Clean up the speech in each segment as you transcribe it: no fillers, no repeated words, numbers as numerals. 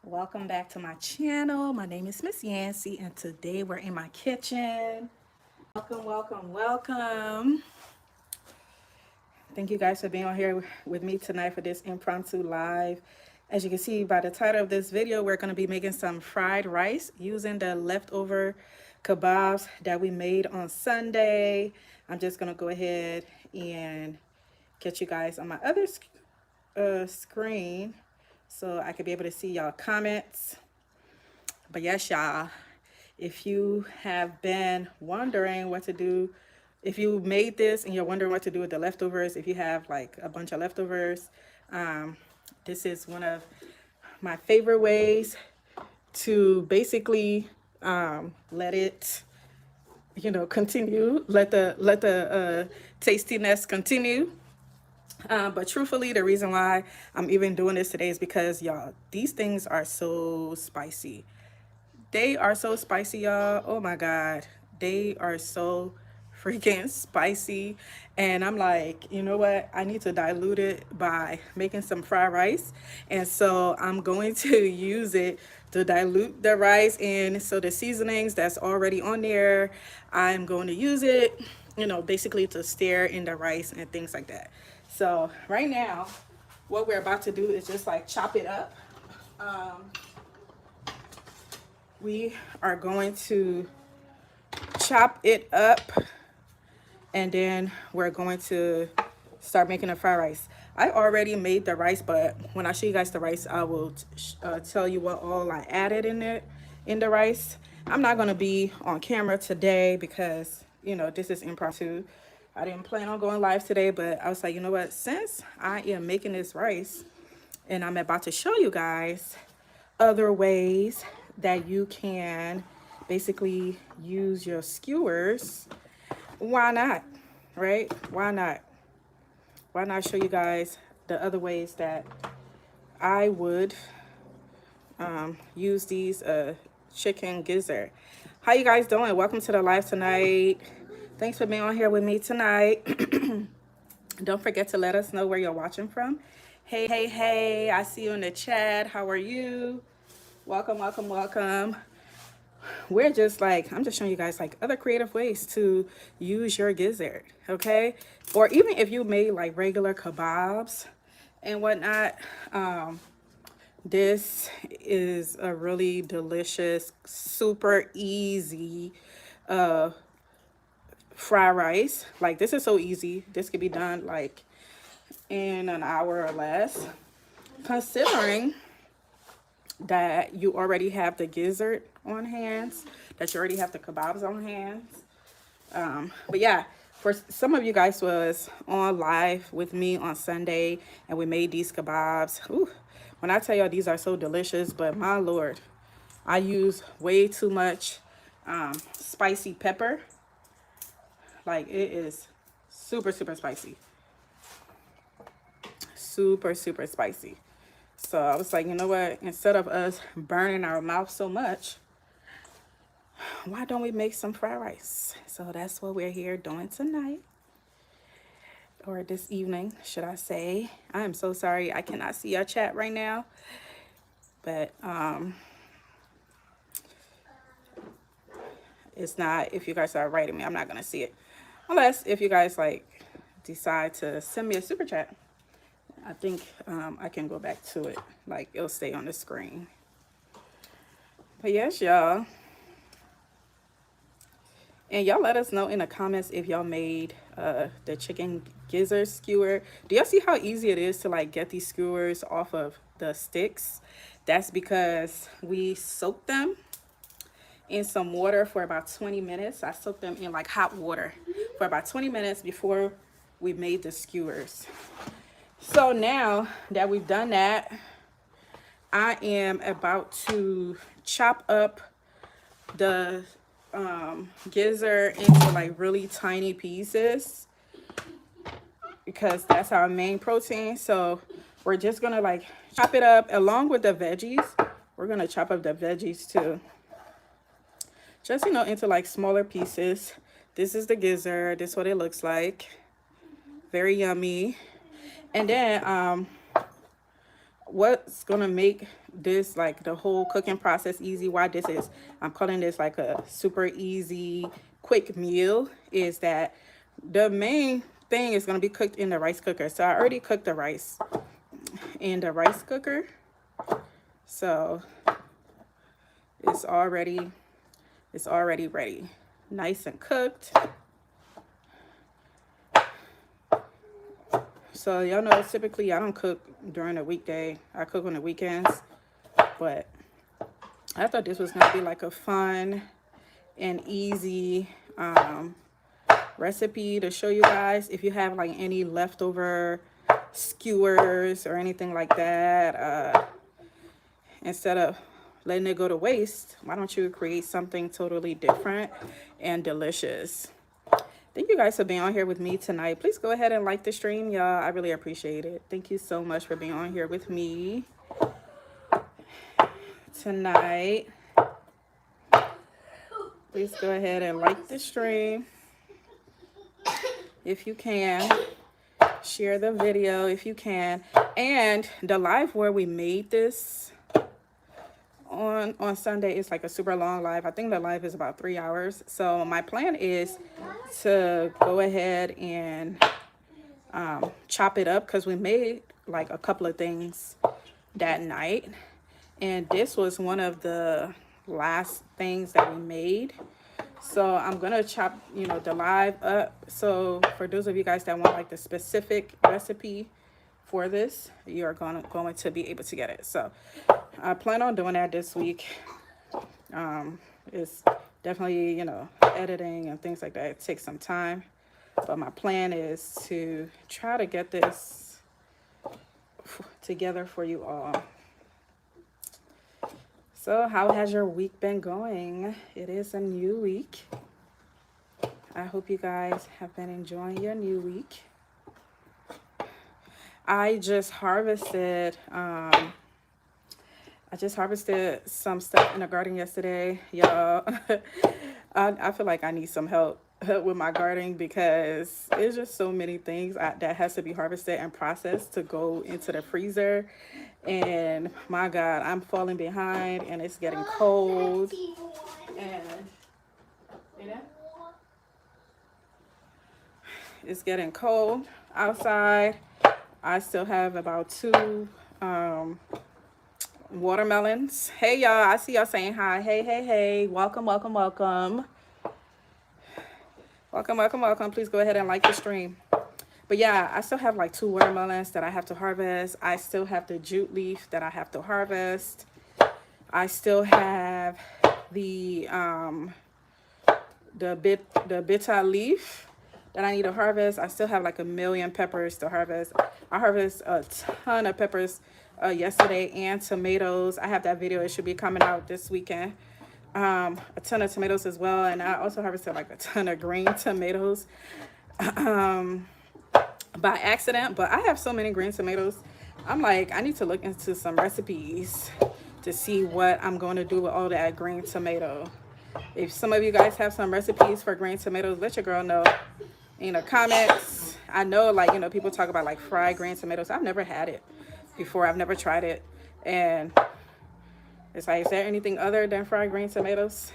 Welcome back to my channel. My name is Miss Yancy, and today we're in my kitchen. Welcome, welcome, welcome. Thank you guys for being on here with me tonight for this impromptu live. As you can see by the title of this video, we're going to be making some fried rice using the leftover kebabs that we made on Sunday. I'm just going to go ahead and get you guys on my other screen so I could be able to see y'all comments. But yes, y'all, if you have been wondering what to do, if you made this and you're wondering what to do with the leftovers, if you have like a bunch of leftovers, this is one of my favorite ways to basically let it, continue, let the tastiness continue. But truthfully, the reason why I'm even doing this today is because, y'all, these things are so spicy. They are so spicy, y'all. Oh my God. They are so freaking spicy. And I'm like, you know what? I need to dilute it by making some fried rice. And so I'm going to use it to dilute the rice in. So the seasonings that's already on there, I'm going to use it, basically to stir in the rice and things like that. So right now, what we're about to do is just like chop it up. We are going to chop it up, and then we're going to start making the fried rice. I already made the rice, but when I show you guys the rice, I will tell you what all I added in the rice. I'm not going to be on camera today because, this is impromptu. I didn't plan on going live today, but I was like, you know what? Since I am making this rice and I'm about to show you guys other ways that you can basically use your skewers, why not, right? Why not show you guys the other ways that I would use these chicken gizzard. How you guys doing? Welcome to the live tonight. Thanks for being on here with me tonight. Don't forget to let us know where you're watching from. Hey, I see you in the chat. How are you? Welcome, welcome, welcome. We're just like, I'm just showing you guys like other creative ways to use your gizzard, okay? Or even if you made like regular kebabs and whatnot, this is a really delicious, super easy fried rice. Like, this is so easy. This could be done like in an hour or less, considering that you already have the gizzard on hands, that you already have the kebabs on hands. But yeah, for some of you guys was on live with me on Sunday and we made these kebabs. Ooh, when I tell y'all these are so delicious, but my Lord, I use way too much spicy pepper. Like, it is super, super spicy. Super, super spicy. So I was like, you know what? Instead of us burning our mouth so much, why don't we make some fried rice? So that's what we're here doing tonight. Or this evening, should I say. I am so sorry I cannot see your chat right now. But it's not, if you guys are writing me, I'm not going to see it. Unless if you guys like decide to send me a super chat. I think I can go back to it. Like, it'll stay on the screen. But yes, y'all. And y'all let us know in the comments if y'all made the chicken gizzard skewer. Do y'all see how easy it is to like get these skewers off of the sticks? That's because we soaked them in some water for about 20 minutes. I soaked them in like hot water for about 20 minutes before we made the skewers. So now that we've done that, I am about to chop up the gizzard into like really tiny pieces because that's our main protein. So we're just gonna like chop it up along with the veggies. We're gonna chop up the veggies too, just into like smaller pieces. This is the gizzard. This is what it looks like. Very yummy. And then what's gonna make this, like, the whole cooking process easy, why this is, I'm calling this like a super easy quick meal, is that the main thing is gonna be cooked in the rice cooker. So I already cooked the rice in the rice cooker, so it's already ready, nice and cooked. So y'all know typically I don't cook during the weekday, I cook on the weekends, but I thought this was gonna be like a fun and easy recipe to show you guys. If you have like any leftover skewers or anything like that, instead of letting it go to waste, why don't you create something totally different and delicious? Thank you guys for being on here with me tonight. Please go ahead and like the stream, y'all. I really appreciate it. Thank you so much for being on here with me tonight. Please go ahead and like the stream if you can. Share the video if you can. And the live where we made this on Sunday is like a super long live. I think the live is about 3 hours. So my plan is to go ahead and chop it up, because we made like a couple of things that night, and this was one of the last things that we made. So I'm gonna chop, you know, the live up. So for those of you guys that want like the specific recipe for this, you're going to be able to get it. So I plan on doing that this week. It's definitely, you know, editing and things like that, it takes some time, but my plan is to try to get this together for you all. So how has your week been going? It is a new week. I hope you guys have been enjoying your new week. I just harvested some stuff in the garden yesterday, y'all. I feel like I need some help with my gardening, because there's just so many things that has to be harvested and processed to go into the freezer. And my God, I'm falling behind, and it's getting cold. And you know, it's getting cold outside. I still have about 2 watermelons. Hey y'all, I see y'all saying hi. Hey, welcome. Please go ahead and like the stream. But yeah, I still have like 2 watermelons that I have to harvest. I still have the jute leaf that I have to harvest. I still have the bitter leaf that I need to harvest. I still have like 1,000,000 peppers to harvest. I harvest a ton of peppers yesterday, and tomatoes. I have that video. It should be coming out this weekend. A ton of tomatoes as well, and I also harvested like a ton of green tomatoes by accident. But I have so many green tomatoes. I'm like, I need to look into some recipes to see what I'm going to do with all that green tomato. If some of you guys have some recipes for green tomatoes, let your girl know in the comments. I know, like, you know, people talk about like fried green tomatoes. I've never had it before. I've never tried it, and it's like, is there anything other than fried green tomatoes?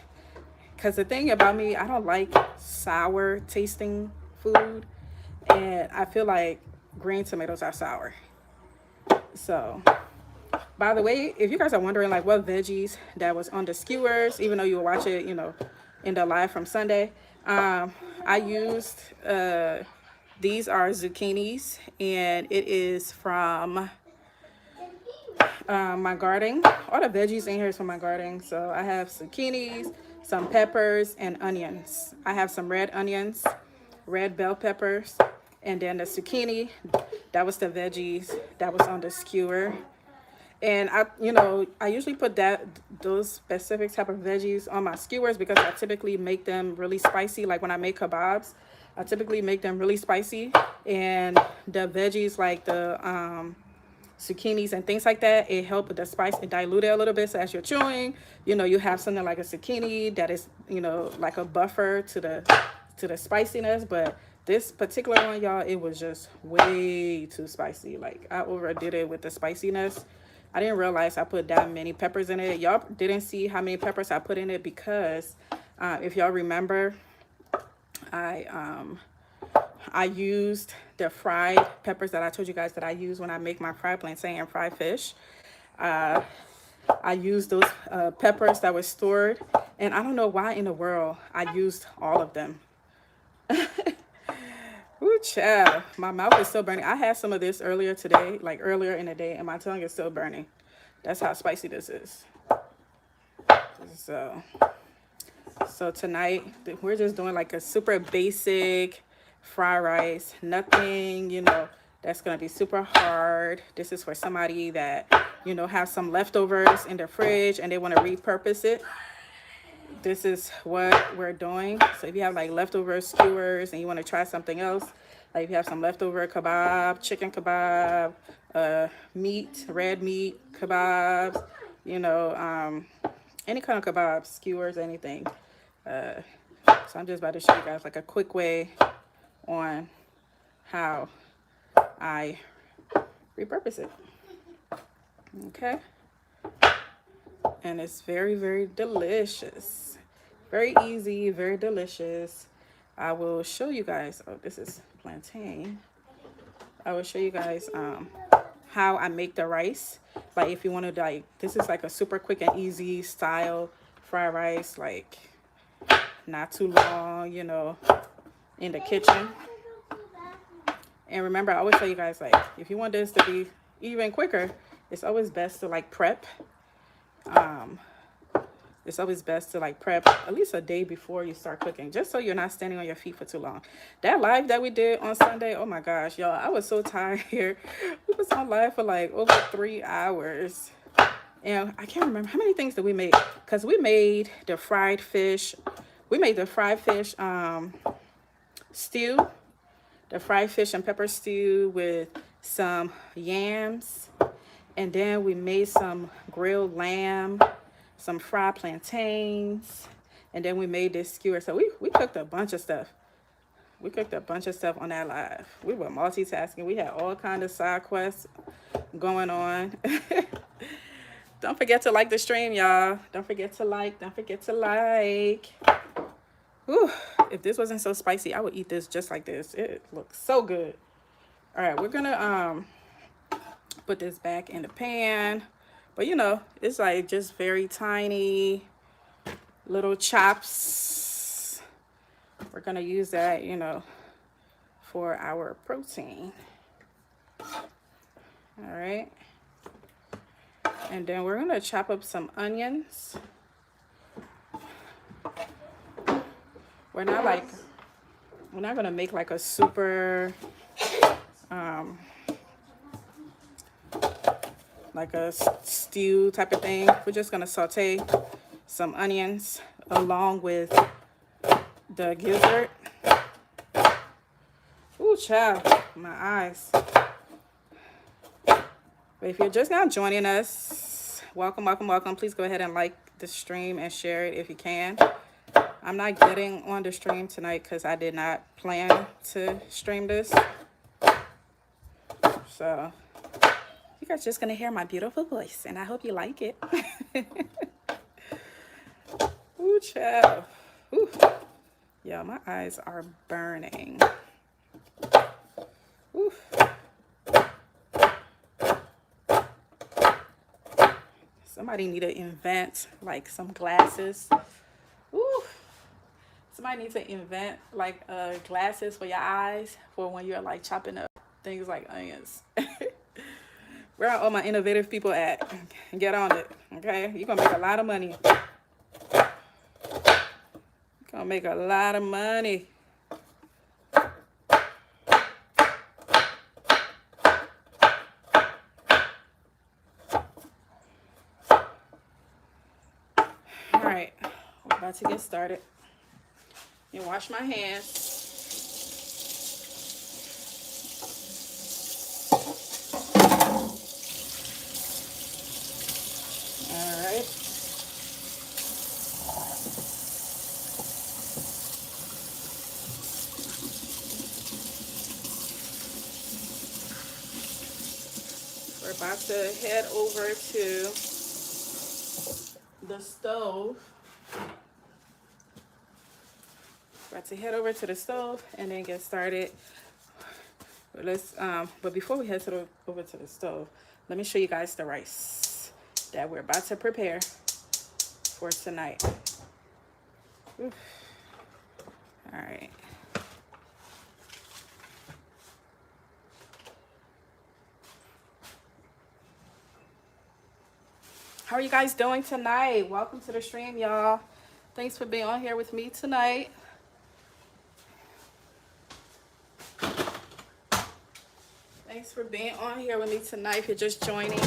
Because the thing about me, I don't like sour tasting food, and I feel like green tomatoes are sour. So, by the way, if you guys are wondering like what veggies that was on the skewers, even though you will watch it, you know, in the live from Sunday, I used these are zucchinis, and it is from my garden. All the veggies in here is from my garden. So I have zucchinis, some peppers, and onions. I have some red onions, red bell peppers, and then the zucchini. That was the veggies that was on the skewer. And I usually put those specific type of veggies on my skewers because I typically make them really spicy. Like when I make kebabs, I typically make them really spicy. And the veggies, like the zucchinis and things like that, it helps with the spice and dilute it a little bit. So as you're chewing, you have something like a zucchini that is, like a buffer to the spiciness. But this particular one, y'all, it was just way too spicy. Like I overdid it with the spiciness. I didn't realize I put that many peppers in it. Y'all didn't see how many peppers I put in it because if y'all remember, I used the fried peppers that I told you guys that I use when I make my fried plantain and fried fish. I used those peppers that were stored, and I don't know why in the world I used all of them. Ooh, child, my mouth is still burning. I had some of this earlier today, like earlier in the day, and my tongue is still burning. That's how spicy this is. So tonight we're just doing like a super basic fried rice. Nothing, you know, that's gonna be super hard. This is for somebody that, you know, have some leftovers in the fridge and they want to repurpose it. This is what we're doing. So if you have like leftover skewers and you want to try something else, like if you have some leftover kebab, chicken kebab, meat, red meat kebabs, you know, any kind of kebab, skewers, anything. So I'm just about to show you guys like a quick way on how I repurpose it. Okay. And it's very, very delicious. Very easy, very delicious. I will show you guys. Oh, this is plantain. I will show you guys how I make the rice. Like if you want to, like, this is like a super quick and easy style fried rice, like not too long, you know, in the kitchen. And remember, I always tell you guys, like, if you want this to be even quicker, it's always best to like prep. It's always best to like prep at least a day before you start cooking, just so you're not standing on your feet for too long. That live that we did on Sunday, oh my gosh, y'all, I was so tired. We was on live for like over 3 hours. And I can't remember how many things that we made, because we made the fried fish. We made the fried fish stew, the fried fish and pepper stew with some yams. And then we made some grilled lamb, some fried plantains, and then we made this skewer. So we cooked a bunch of stuff. We cooked a bunch of stuff on that live. We were multitasking. We had all kinds of side quests going on. Don't forget to like the stream, y'all. Don't forget to like. Don't forget to like. Whew. If this wasn't so spicy, I would eat this just like this. It looks so good. All right, we're gonna put this back in the pan. But you know, it's like just very tiny little chops. We're gonna use that, you know, for our protein. All right. And then we're gonna chop up some onions. We're not gonna make like a super like a stew type of thing. We're just gonna saute some onions along with the gizzard. Ooh, child, my eyes. But if you're just now joining us, welcome, welcome, welcome. Please go ahead and like the stream and share it if you can. I'm not getting on the stream tonight because I did not plan to stream this. So you guys just gonna hear my beautiful voice, and I hope you like it. Ooh, child. Ooh. Yeah, my eyes are burning. Ooh. Somebody need to invent like some glasses. Ooh. Somebody needs to invent like glasses for your eyes for when you're like chopping up things like onions. Where are all my innovative people at? Get on it, okay? You're gonna make a lot of money. You're gonna make a lot of money. All right, we're about to get started. You wash my hands. All right. We're about to head over to the stove. About to head over to the stove and then get started. But before we head over to the stove, let me show you guys the rice that we're about to prepare for tonight. Oof. All right. How are you guys doing tonight? Welcome to the stream, y'all. Thanks for being on here with me tonight. Thanks for being on here with me tonight. If you're just joining,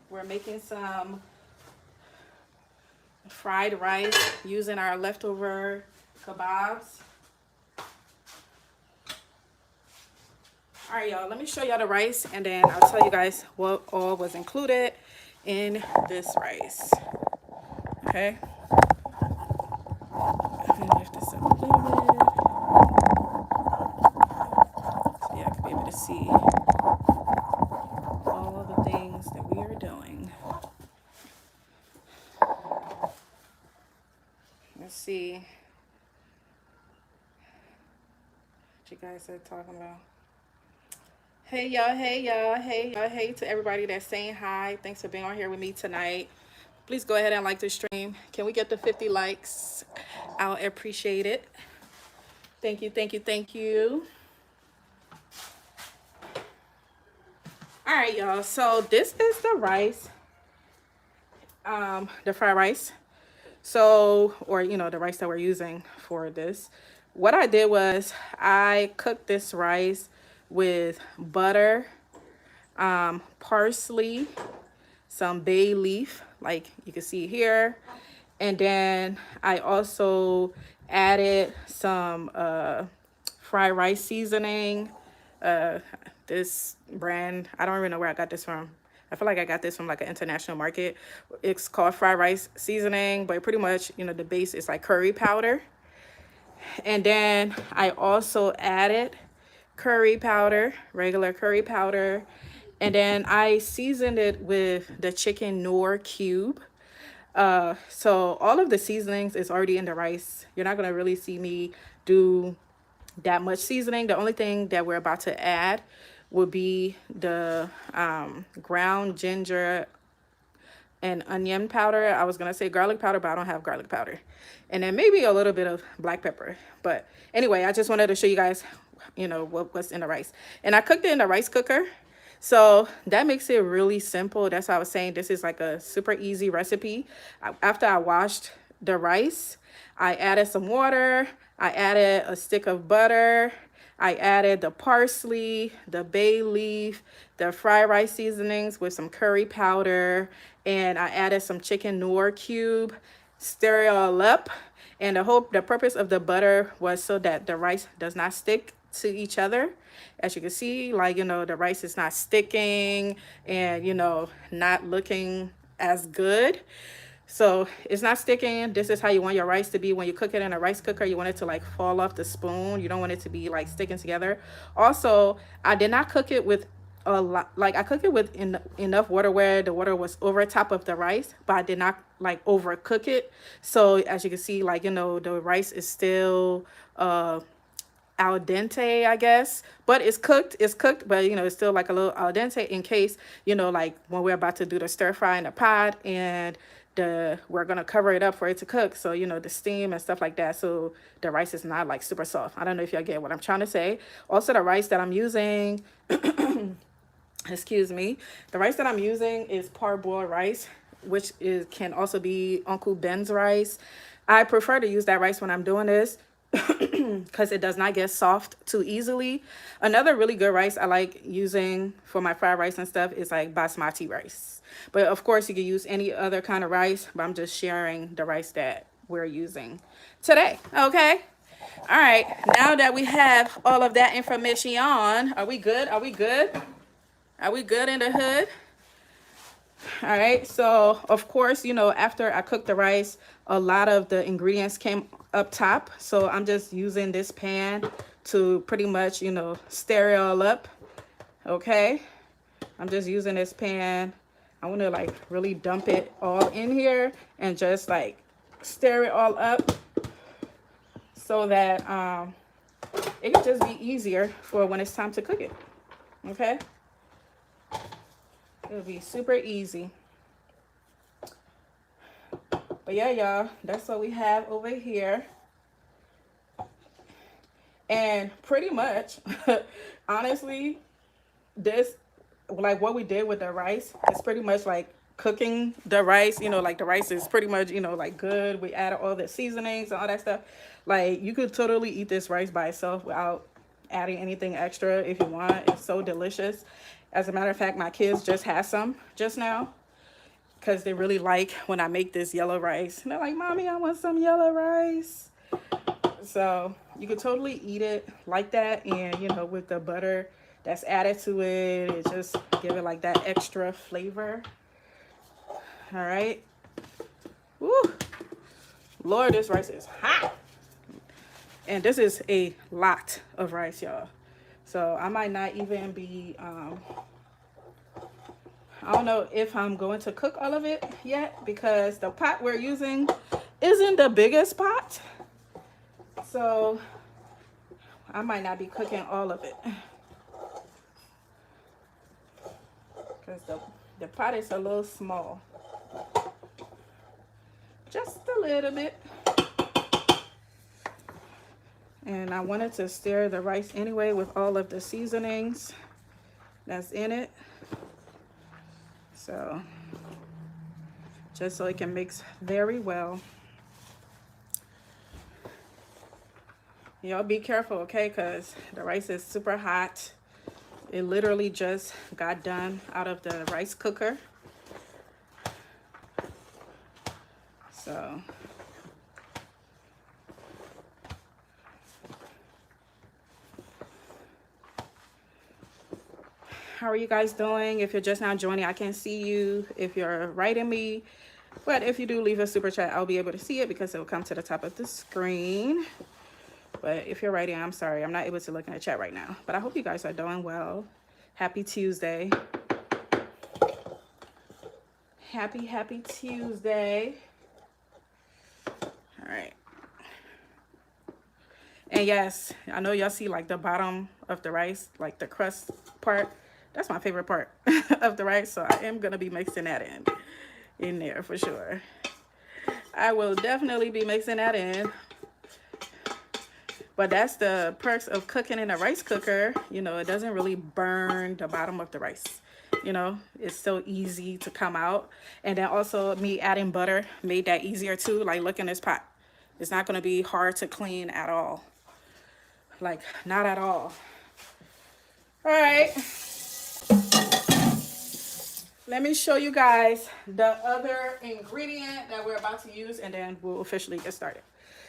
we're making some fried rice using our leftover kebabs. All right, y'all, let me show y'all the rice and then I'll tell you guys what all was included in this rice. Okay. Let me lift this up a little bit so y'all can be able to see all of the things that we are doing. Let's see what you guys are talking about. Hey y'all, hey y'all, hey y'all, hey to everybody that's saying hi. Thanks for being on here with me tonight. Please go ahead and like the stream. Can we get the 50 likes? I'll appreciate it. Thank you, thank you, thank you. All right, y'all. So this is the rice, the fried rice. So, or you know, the rice that we're using for this. What I did was I cooked this rice with butter, parsley, some bay leaf, like you can see here, and then I also added some fried rice seasoning. This brand, I don't even know where I got this from. I feel like I got this from like an international market. It's called fried rice seasoning, but pretty much, you know, the base is like curry powder. And then I also added curry powder, regular curry powder. And then I seasoned it with the chicken Knorr cube. So all of the seasonings is already in the rice. You're not going to really see me do that much seasoning. The only thing that we're about to add would be the ground ginger and onion powder. I was gonna say garlic powder, but I don't have garlic powder. And then maybe a little bit of black pepper. But anyway, I just wanted to show you guys, you know, what's in the rice. And I cooked it in the rice cooker. So that makes it really simple. That's why I was saying this is like a super easy recipe. After I washed the rice, I added some water. I added a stick of butter. I added the parsley, the bay leaf, the fried rice seasonings with some curry powder, and I added some chicken Knorr cube, stir it all up. And the purpose of the butter was so that the rice does not stick to each other. As you can see, like, you know, the rice is not sticking and, you know, not looking as good. So it's not sticking. This is how you want your rice to be when you cook it in a rice cooker. You want it to like fall off the spoon. You don't want it to be like sticking together. Also, I did not cook it with a lot. Like I cooked it with enough water where the water was over top of the rice, but I did not like overcook it. So as you can see, like, you know, the rice is still al dente, I guess, but it's cooked, but you know, it's still like a little al dente in case, you know, like when we're about to do the stir fry in the pot and we're gonna cover it up for it to cook, so you know, the steam and stuff like that, so the rice is not like super soft. I don't know if y'all get what I'm trying to say. Also, the rice that I'm using excuse me, the rice that I'm using is parboiled rice, which can also be Uncle Ben's rice. I prefer to use that rice when I'm doing this because it does not get soft too easily. Another really good rice I like using for my fried rice and stuff is like basmati rice. But of course you can use any other kind of rice, but I'm just sharing the rice that we're using today. Okay. All right. Now that we have all of that information on, are we good? Are we good? Are we good in the hood? All right. So of course, you know, after I cooked the rice, a lot of the ingredients came up top. So I'm just using this pan to pretty much, you know, stir it all up. Okay. I'm just using this pan I want to like really dump it all in here and just like stir it all up so that it can just be easier for when it's time to cook it. Okay, it'll be super easy. But yeah, y'all, that's what we have over here. And pretty much, honestly, this, like what we did with the rice, it's pretty much like cooking the rice. You know, like the rice is pretty much, you know, like good. We added all the seasonings and all that stuff. Like you could totally eat this rice by itself without adding anything extra if you want. It's so delicious. As a matter of fact, my kids just had some just now because they really like when I make this yellow rice. And they're like, Mommy, I want some yellow rice. So you could totally eat it like that, and you know, with the butter that's added to it, it just give it like that extra flavor. All right. Woo. Lord, this rice is hot. And this is a lot of rice, y'all. So I might not even be I don't know if I'm going to cook all of it yet, because the pot we're using isn't the biggest pot. So I might not be cooking all of it because the pot is a little small. Just a little bit. And I wanted to stir the rice anyway with all of the seasonings that's in it. So just so it can mix very well. Y'all be careful, okay, because the rice is super hot. It literally just got done out of the rice cooker. So how are you guys doing? If you're just now joining, I can't see you if you're writing me, but if you do leave a super chat, I'll be able to see it because it will come to the top of the screen. But if you're writing, I'm sorry, I'm not able to look in the chat right now. But I hope you guys are doing well. Happy Tuesday. Happy Tuesday. All right. And yes, I know y'all see like the bottom of the rice, like the crust part. That's my favorite part of the rice. So I am going to be mixing that in there for sure. I will definitely be mixing that in. But that's the perks of cooking in a rice cooker. You know, it doesn't really burn the bottom of the rice. You know, it's so easy to come out. And then also me adding butter made that easier too. Like, look in this pot. It's not going to be hard to clean at all. Like, not at all. All right. Let me show you guys the other ingredient that we're about to use, and then we'll officially get started.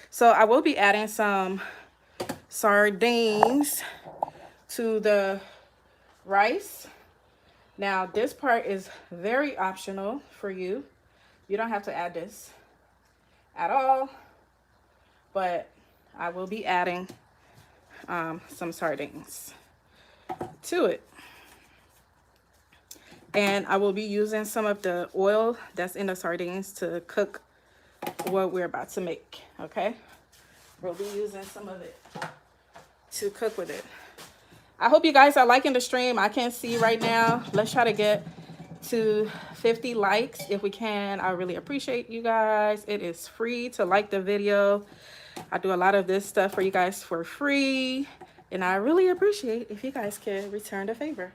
So I will be adding some sardines to the rice. Now this part is very optional for you. You don't have to add this at all, but I will be adding some sardines to it. And I will be using some of the oil that's in the sardines to cook what we're about to make, okay? We'll be using some of it to cook with it. I hope you guys are liking the stream. I can't see right now. Let's try to get to 50 likes if we can. I really appreciate you guys. It is free to like the video. I do a lot of this stuff for you guys for free, and I really appreciate if you guys can return the favor.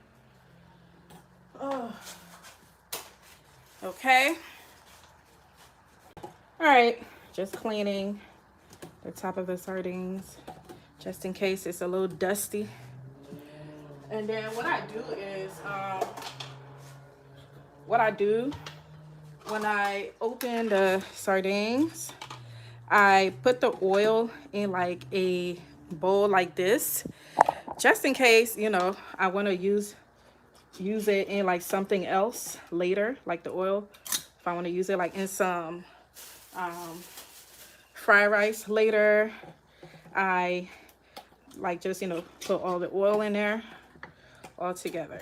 Oh. Okay. All right, just cleaning the top of the sardines just in case it's a little dusty. And then what I do is when I open the sardines, I put the oil in like a bowl like this, just in case, you know, I want to use it in like something else later, like the oil. If I want to use it like in some fried rice later, I like just, you know, put all the oil in there all together.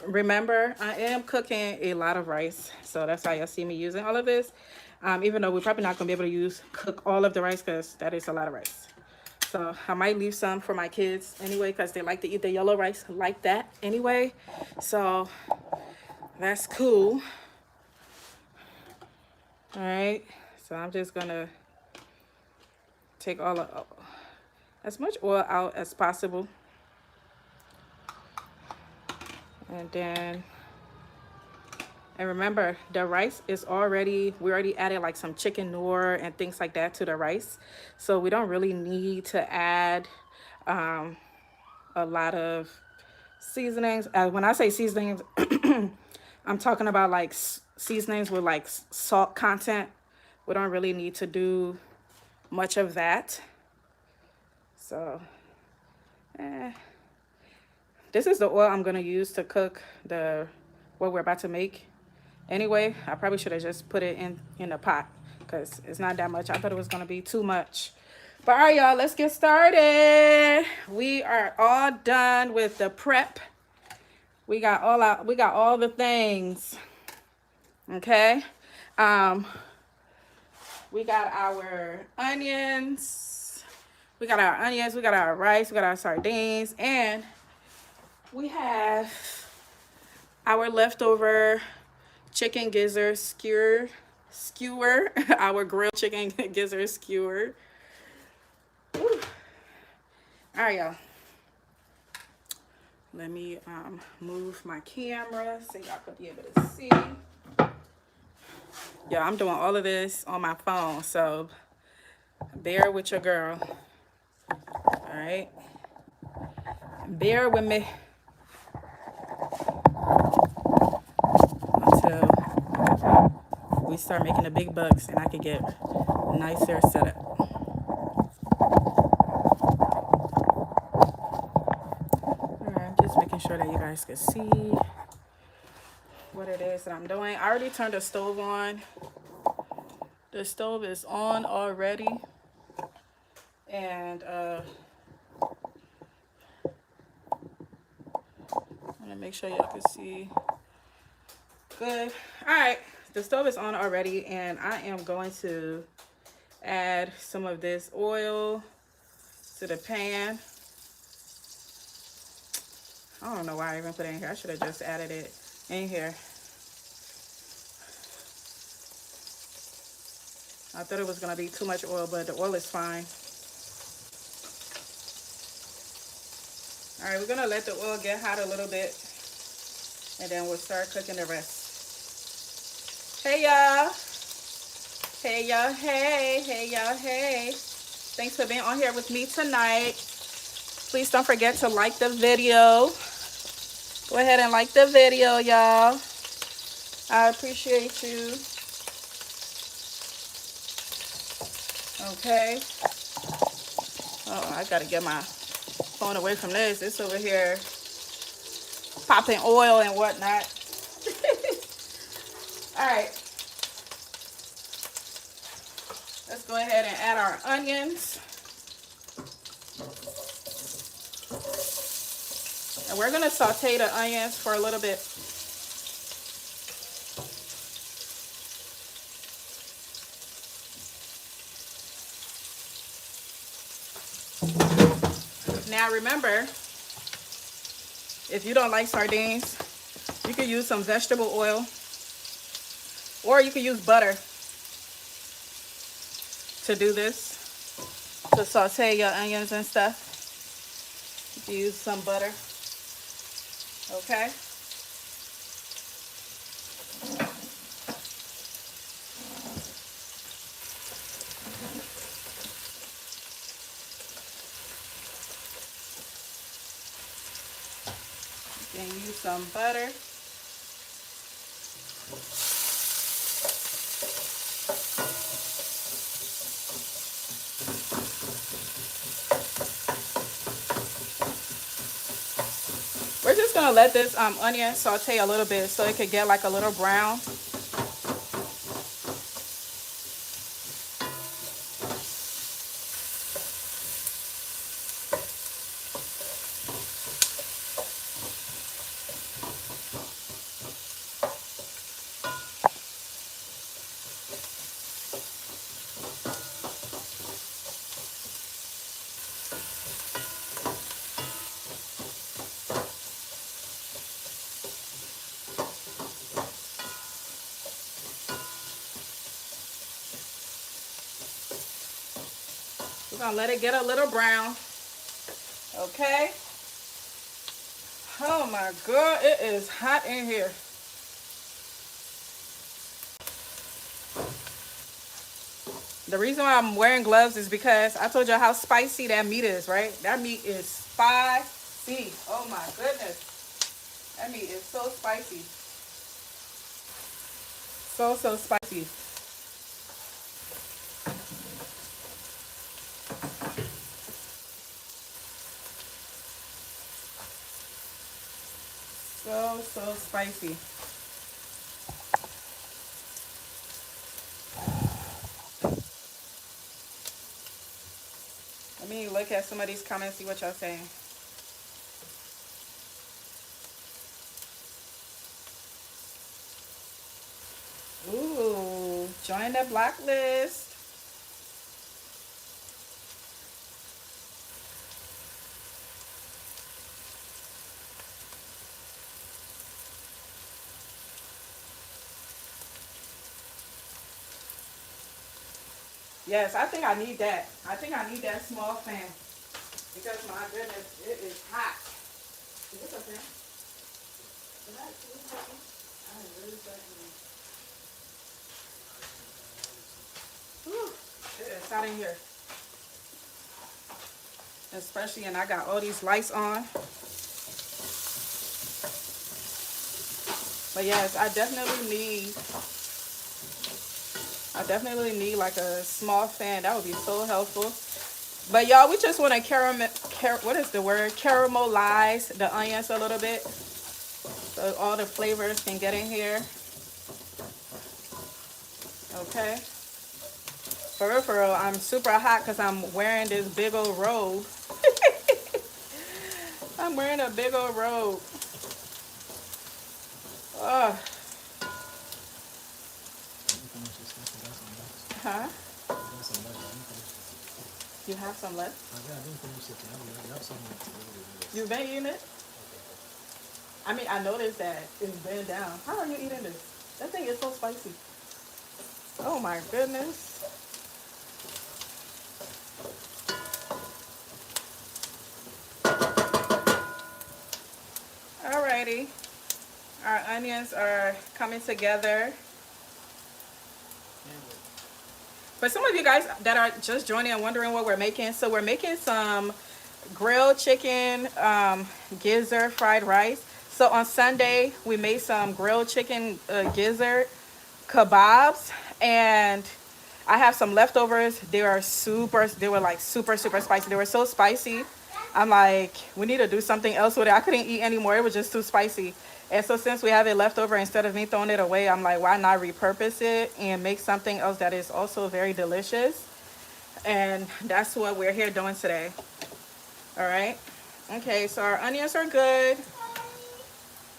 remember, I am cooking a lot of rice, so that's why you'll see me using all of this. Even though we're probably not gonna be able to cook all of the rice because that is a lot of rice. So I might leave some for my kids anyway because they like to eat the yellow rice like that anyway. So that's cool. All right, so I'm just gonna take as much oil out as possible. And remember, the rice is we already added like some chicken noir and things like that to the rice. So we don't really need to add a lot of seasonings. When I say seasonings, I'm talking about like seasonings with like salt content. We don't really need to do much of that. So, this is the oil I'm gonna use to cook what we're about to make. Anyway, I probably should have just put it in the pot because it's not that much. I thought it was gonna be too much. But all right, y'all, let's get started. We are all done with the prep. We got all the things. Okay. We got our onions. We got our rice, we got our sardines, and we have our leftover chicken gizzard skewer, our grilled chicken gizzard skewer. Woo. All right, y'all. Let me move my camera so y'all can be able to see. Yeah, I'm doing all of this on my phone, so bear with your girl. All right, bear with me until we start making the big bucks and I can get nicer setup. All right, I'm just making sure that you guys can see what it is that I'm doing. I already turned the stove on. The stove is on already, and I want to make sure y'all can see good. All right, the stove is on already, and I am going to add some of this oil to the pan. I don't know why I even put it in here. I should have just added it in here. I thought it was going to be too much oil, but the oil is fine. All right, we're going to let the oil get hot a little bit, and then we'll start cooking the rest. Hey, y'all. Hey, y'all. Hey. Hey, y'all. Hey. Thanks for being on here with me tonight. Please don't forget to like the video. Go ahead and like the video, y'all. I appreciate you. Okay. Oh, I gotta get my phone away from this. It's over here popping oil and whatnot. All right. Let's go ahead and add our onions. And we're gonna saute the onions for a little bit. Now remember, if you don't like sardines, you can use some vegetable oil, or you can use butter to do this, to saute your onions and stuff. You can use some butter, okay? Then use some butter. We're just gonna let this onion saute a little bit so it could get like a little brown. We're gonna let it get a little brown. Okay. Oh my God, it is hot in here. The reason why I'm wearing gloves is because I told you how spicy that meat is, right? That meat is spicy. Oh my goodness. That meat is so spicy. So spicy. So spicy. Let me look at some of these comments, see what y'all saying. Ooh, join the blacklist. Yes, I think I need that. I think I need that small fan. Because my goodness, it is hot. Is this a fan? Is that hot? I am really sweating. Whew, it is hot in here. Especially, and I got all these lights on. But yes, I definitely need like a small fan. That would be so helpful. But y'all, we just want to caramelize the onions a little bit so all the flavors can get in here. Okay. For real, I'm super hot because I'm wearing this big old robe. I'm wearing a big old robe. Oh. Huh? You have some left? You've been eating it? I mean, I noticed that it's been down. How are you eating this? That thing is so spicy. Oh my goodness. Alrighty. Our onions are coming together. For some of you guys that are just joining and wondering what we're making, so we're making some grilled chicken gizzard fried rice. So on Sunday we made some grilled chicken gizzard kebabs, and I have some leftovers. They were like super spicy. They were so spicy. I'm like, we need to do something else with it. I couldn't eat anymore. It was just too spicy. And so since we have it left over, instead of me throwing it away, I'm like, why not repurpose it and make something else that is also very delicious? And that's what we're here doing today. All right. Okay, so our onions are good.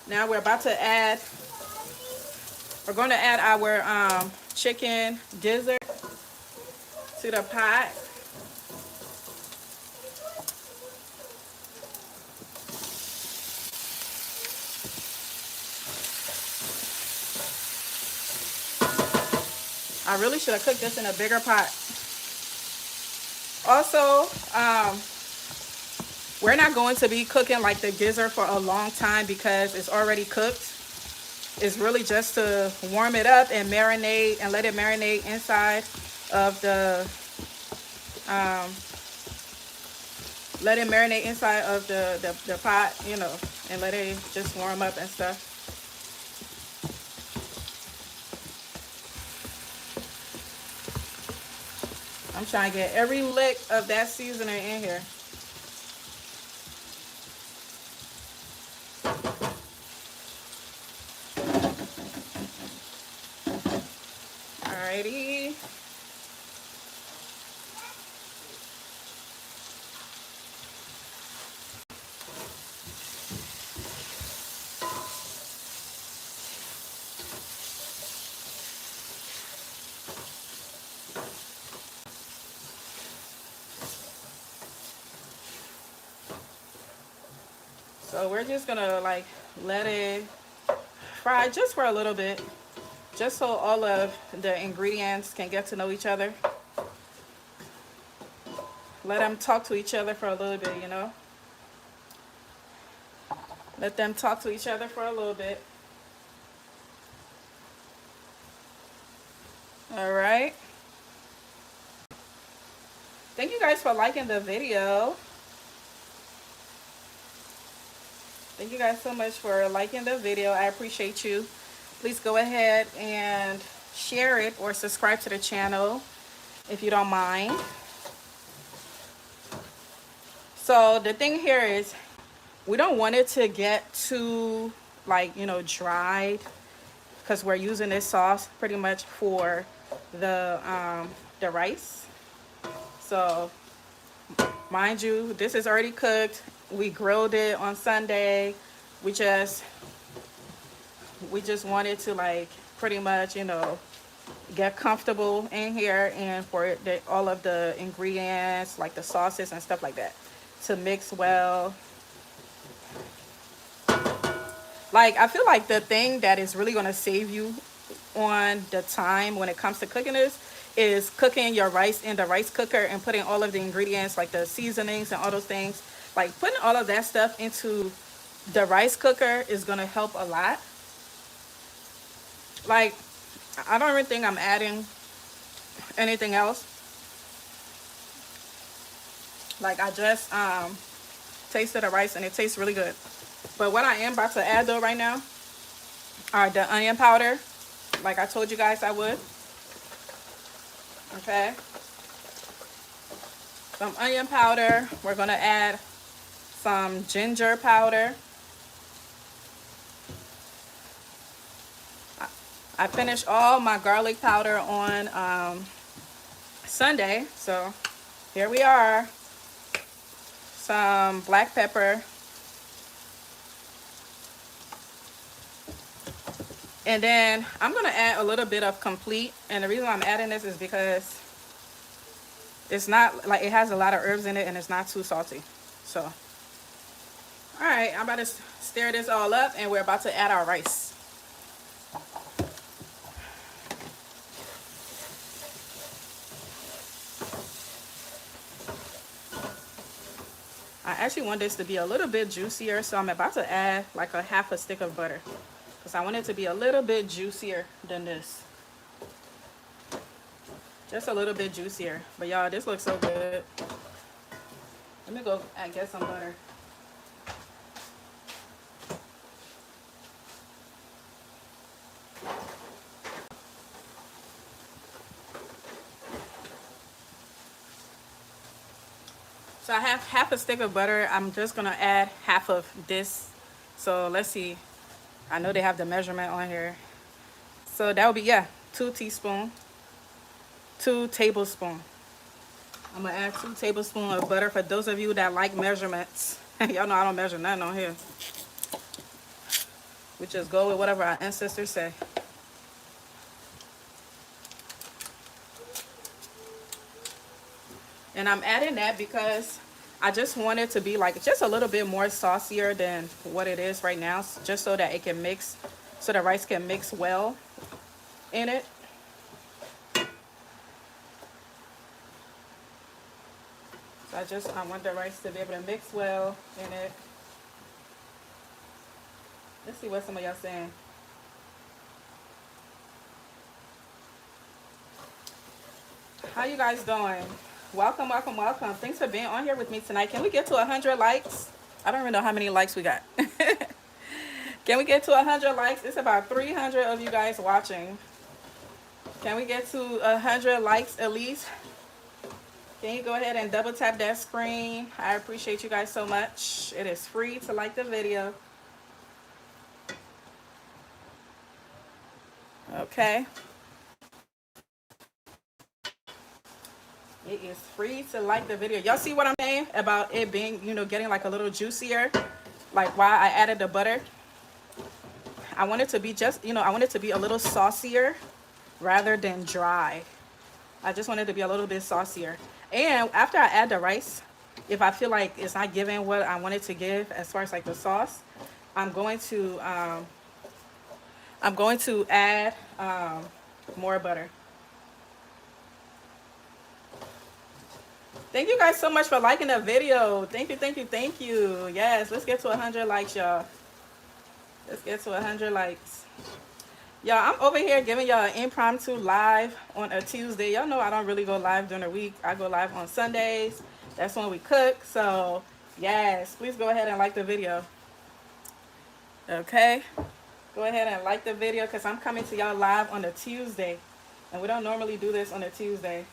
Now we're going to add our chicken gizzard to the pot. I really should have cooked this in a bigger pot. Also, we're not going to be cooking like the gizzard for a long time because it's already cooked. It's really just to warm it up and marinate and let it marinate inside of the the pot, you know, and let it just warm up and stuff. I'm trying to get every lick of that seasoning in here. Alrighty. So we're just gonna like let it fry just for a little bit, just so all of the ingredients can get to know each other. let them talk to each other for a little bit, you know. Let them talk to each other for a little bit. All right. Thank you guys for liking the video. Thank you guys so much for liking the video. I appreciate you. Please go ahead and share it or subscribe to the channel if you don't mind. So the thing here is we don't want it to get too, like, you know, dried, because we're using this sauce pretty much for the rice. So mind you, this is already cooked. We grilled it on Sunday. We just wanted to, like, pretty much, you know, get comfortable in here, and for all of the ingredients, like the sauces and stuff like that, to mix well. Like, I feel like the thing that is really going to save you on the time when it comes to cooking this is cooking your rice in the rice cooker and putting all of the ingredients, like the seasonings and all those things, like putting all of that stuff into the rice cooker is going to help a lot. Like, I don't even think I'm adding anything else. Like, I just tasted the rice and it tastes really good. But what I am about to add though right now are the onion powder, like I told you guys I would. Okay, some onion powder. We're gonna add some ginger powder. I finished all my garlic powder on Sunday, so here we are. Some black pepper. And then I'm going to add a little bit of complete. And the reason I'm adding this is because it's not, like, it has a lot of herbs in it and it's not too salty. So, all right, I'm about to stir this all up and we're about to add our rice. I actually want this to be a little bit juicier, so I'm about to add like a half a stick of butter, because I want it to be a little bit juicier than this. Just a little bit juicier. But y'all, this looks so good. Let me go and get some butter. So I have half a stick of butter. I'm just gonna add half of this. So let's see. I know they have the measurement on here. So that would be, yeah, 2 tablespoons. I'm gonna add 2 tablespoons of butter for those of you that like measurements. Y'all know I don't measure nothing on here. We just go with whatever our ancestors say. And I'm adding that because I just want it to be like just a little bit more saucier than what it is right now, just so that it can mix, so the rice can mix well in it. So I want the rice to be able to mix well in it. Let's see what some of y'all saying. How you guys doing? Welcome, welcome, welcome. Thanks for being on here with me tonight. Can we get to 100 likes? I don't even know how many likes we got. Can we get to 100 likes? It's about 300 of you guys watching. Can we get to 100 likes at least? Can you go ahead and double tap that screen? I appreciate you guys so much. It is free to like the video. Okay. It is free to like the video. Y'all see what I'm saying about it being, you know, getting like a little juicier? Like why I added the butter. I want it to be just, you know, I want it to be a little saucier rather than dry. I just want it to be a little bit saucier. And after I add the rice, if I feel like it's not giving what I want it to give as far as like the sauce, I'm going to add more butter. Thank you guys so much for liking the video. Thank you, thank you, thank you. Yes, let's get to 100 likes, y'all. Let's get to 100 likes. Y'all, I'm over here giving y'all an impromptu live on a Tuesday. Y'all know I don't really go live during the week. I go live on Sundays. That's when we cook. So, yes, please go ahead and like the video. Okay? Go ahead and like the video because I'm coming to y'all live on a Tuesday. And we don't normally do this on a Tuesday.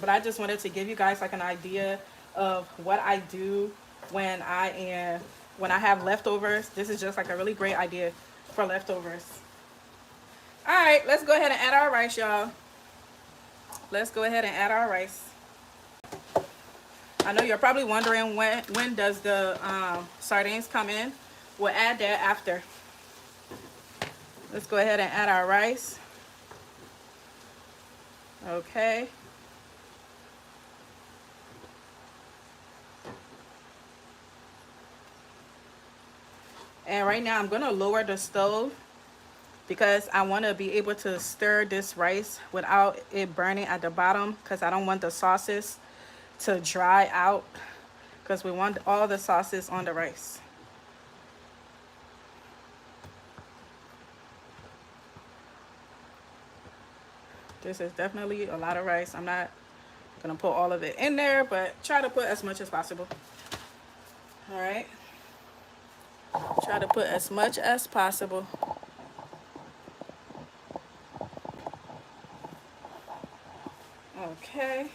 But I just wanted to give you guys like an idea of what I do when I have leftovers. This is just like a really great idea for leftovers. All right, let's go ahead and add our rice, y'all. Let's go ahead and add our rice. I know you're probably wondering when does the sardines come in. We'll add that after. Let's go ahead and add our rice. Okay. And right now I'm going to lower the stove because I want to be able to stir this rice without it burning at the bottom, because I don't want the sauces to dry out, because we want all the sauces on the rice. This is definitely a lot of rice. I'm not going to put all of it in there, but try to put as much as possible. All right. Try to put as much as possible. Okay.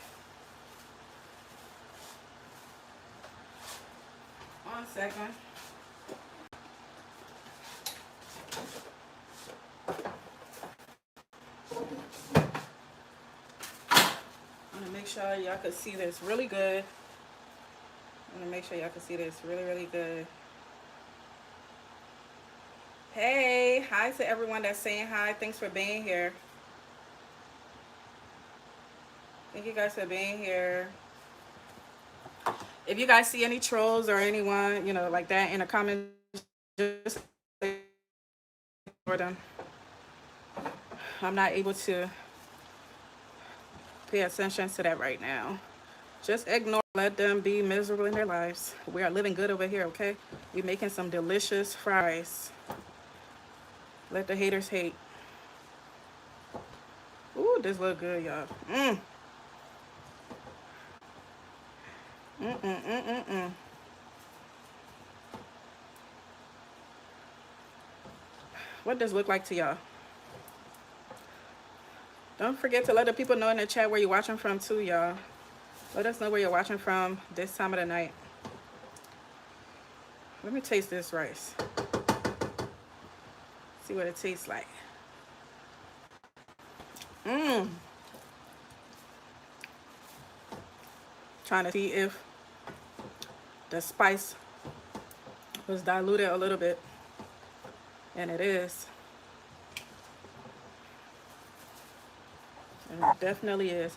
1 second. I'm gonna make sure y'all can see this really good. I'm gonna make sure y'all can see this really, really good. Hey, hi to everyone that's saying hi. Thanks for being here. Thank you guys for being here. If you guys see any trolls or anyone, you know, like that in the comments, just for them. I'm not able to pay attention to that right now. Just ignore, let them be miserable in their lives. We are living good over here, okay? We're making some delicious fries. Let the haters hate. Ooh, this look good, y'all. What does it look like to y'all? Don't forget to let the people know in the chat where you're watching from too, y'all. Let us know where you're watching from this time of the night. Let me taste this rice. See what it tastes like. Trying to see if the spice was diluted a little bit. And it is. And it definitely is.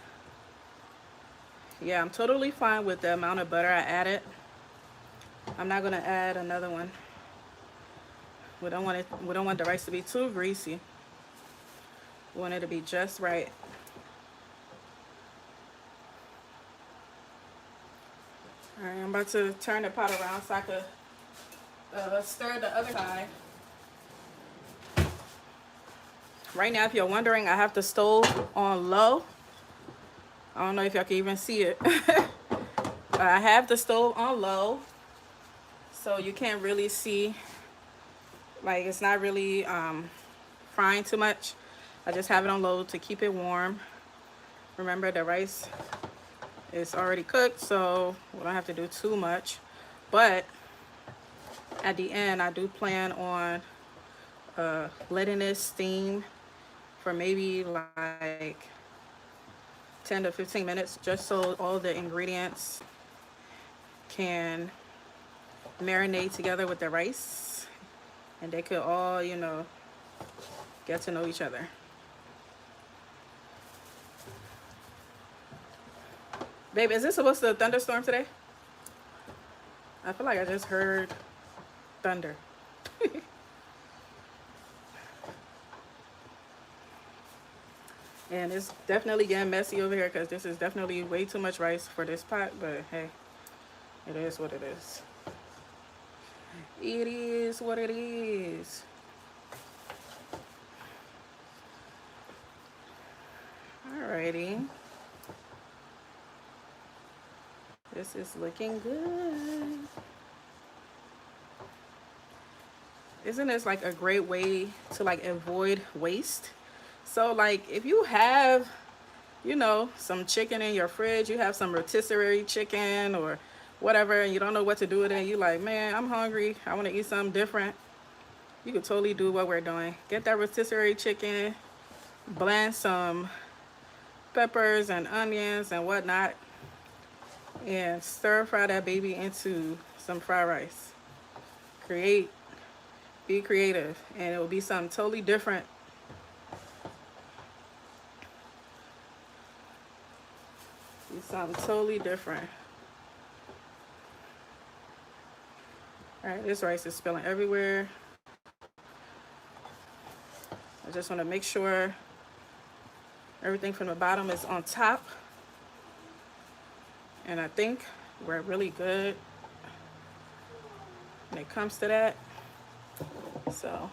Yeah, I'm totally fine with the amount of butter I added. I'm not gonna add another one. We don't want the rice to be too greasy. We want it to be just right. All right, I'm about to turn the pot around so I could stir the other side. Right now, if you're wondering, I have the stove on low. I don't know if y'all can even see it. But I have the stove on low, so you can't really see. Like, it's not really frying too much. I just have it on low to keep it warm. Remember, the rice is already cooked, so we don't have to do too much. But at the end, I do plan on letting this steam for maybe like 10 to 15 minutes, just so all the ingredients can marinate together with the rice and they could all, you know, get to know each other. Babe, is this supposed to thunderstorm today? I feel like I just heard thunder. And it's definitely getting messy over here because this is definitely way too much rice for this pot. But hey, it is what it is. It is what it is. Alrighty. This is looking good. Isn't this like a great way to like avoid waste? So like if you have, you know, some chicken in your fridge, you have some rotisserie chicken or whatever, and you don't know what to do with it, you like, man, I'm hungry, I want to eat something different. You could totally do what we're doing. Get that rotisserie chicken, blend some peppers and onions and whatnot, and stir fry that baby into some fried rice. Be creative, and it will be something totally different. Be something totally different. All right, this rice is spilling everywhere. I just want to make sure everything from the bottom is on top. And I think we're really good when it comes to that. So,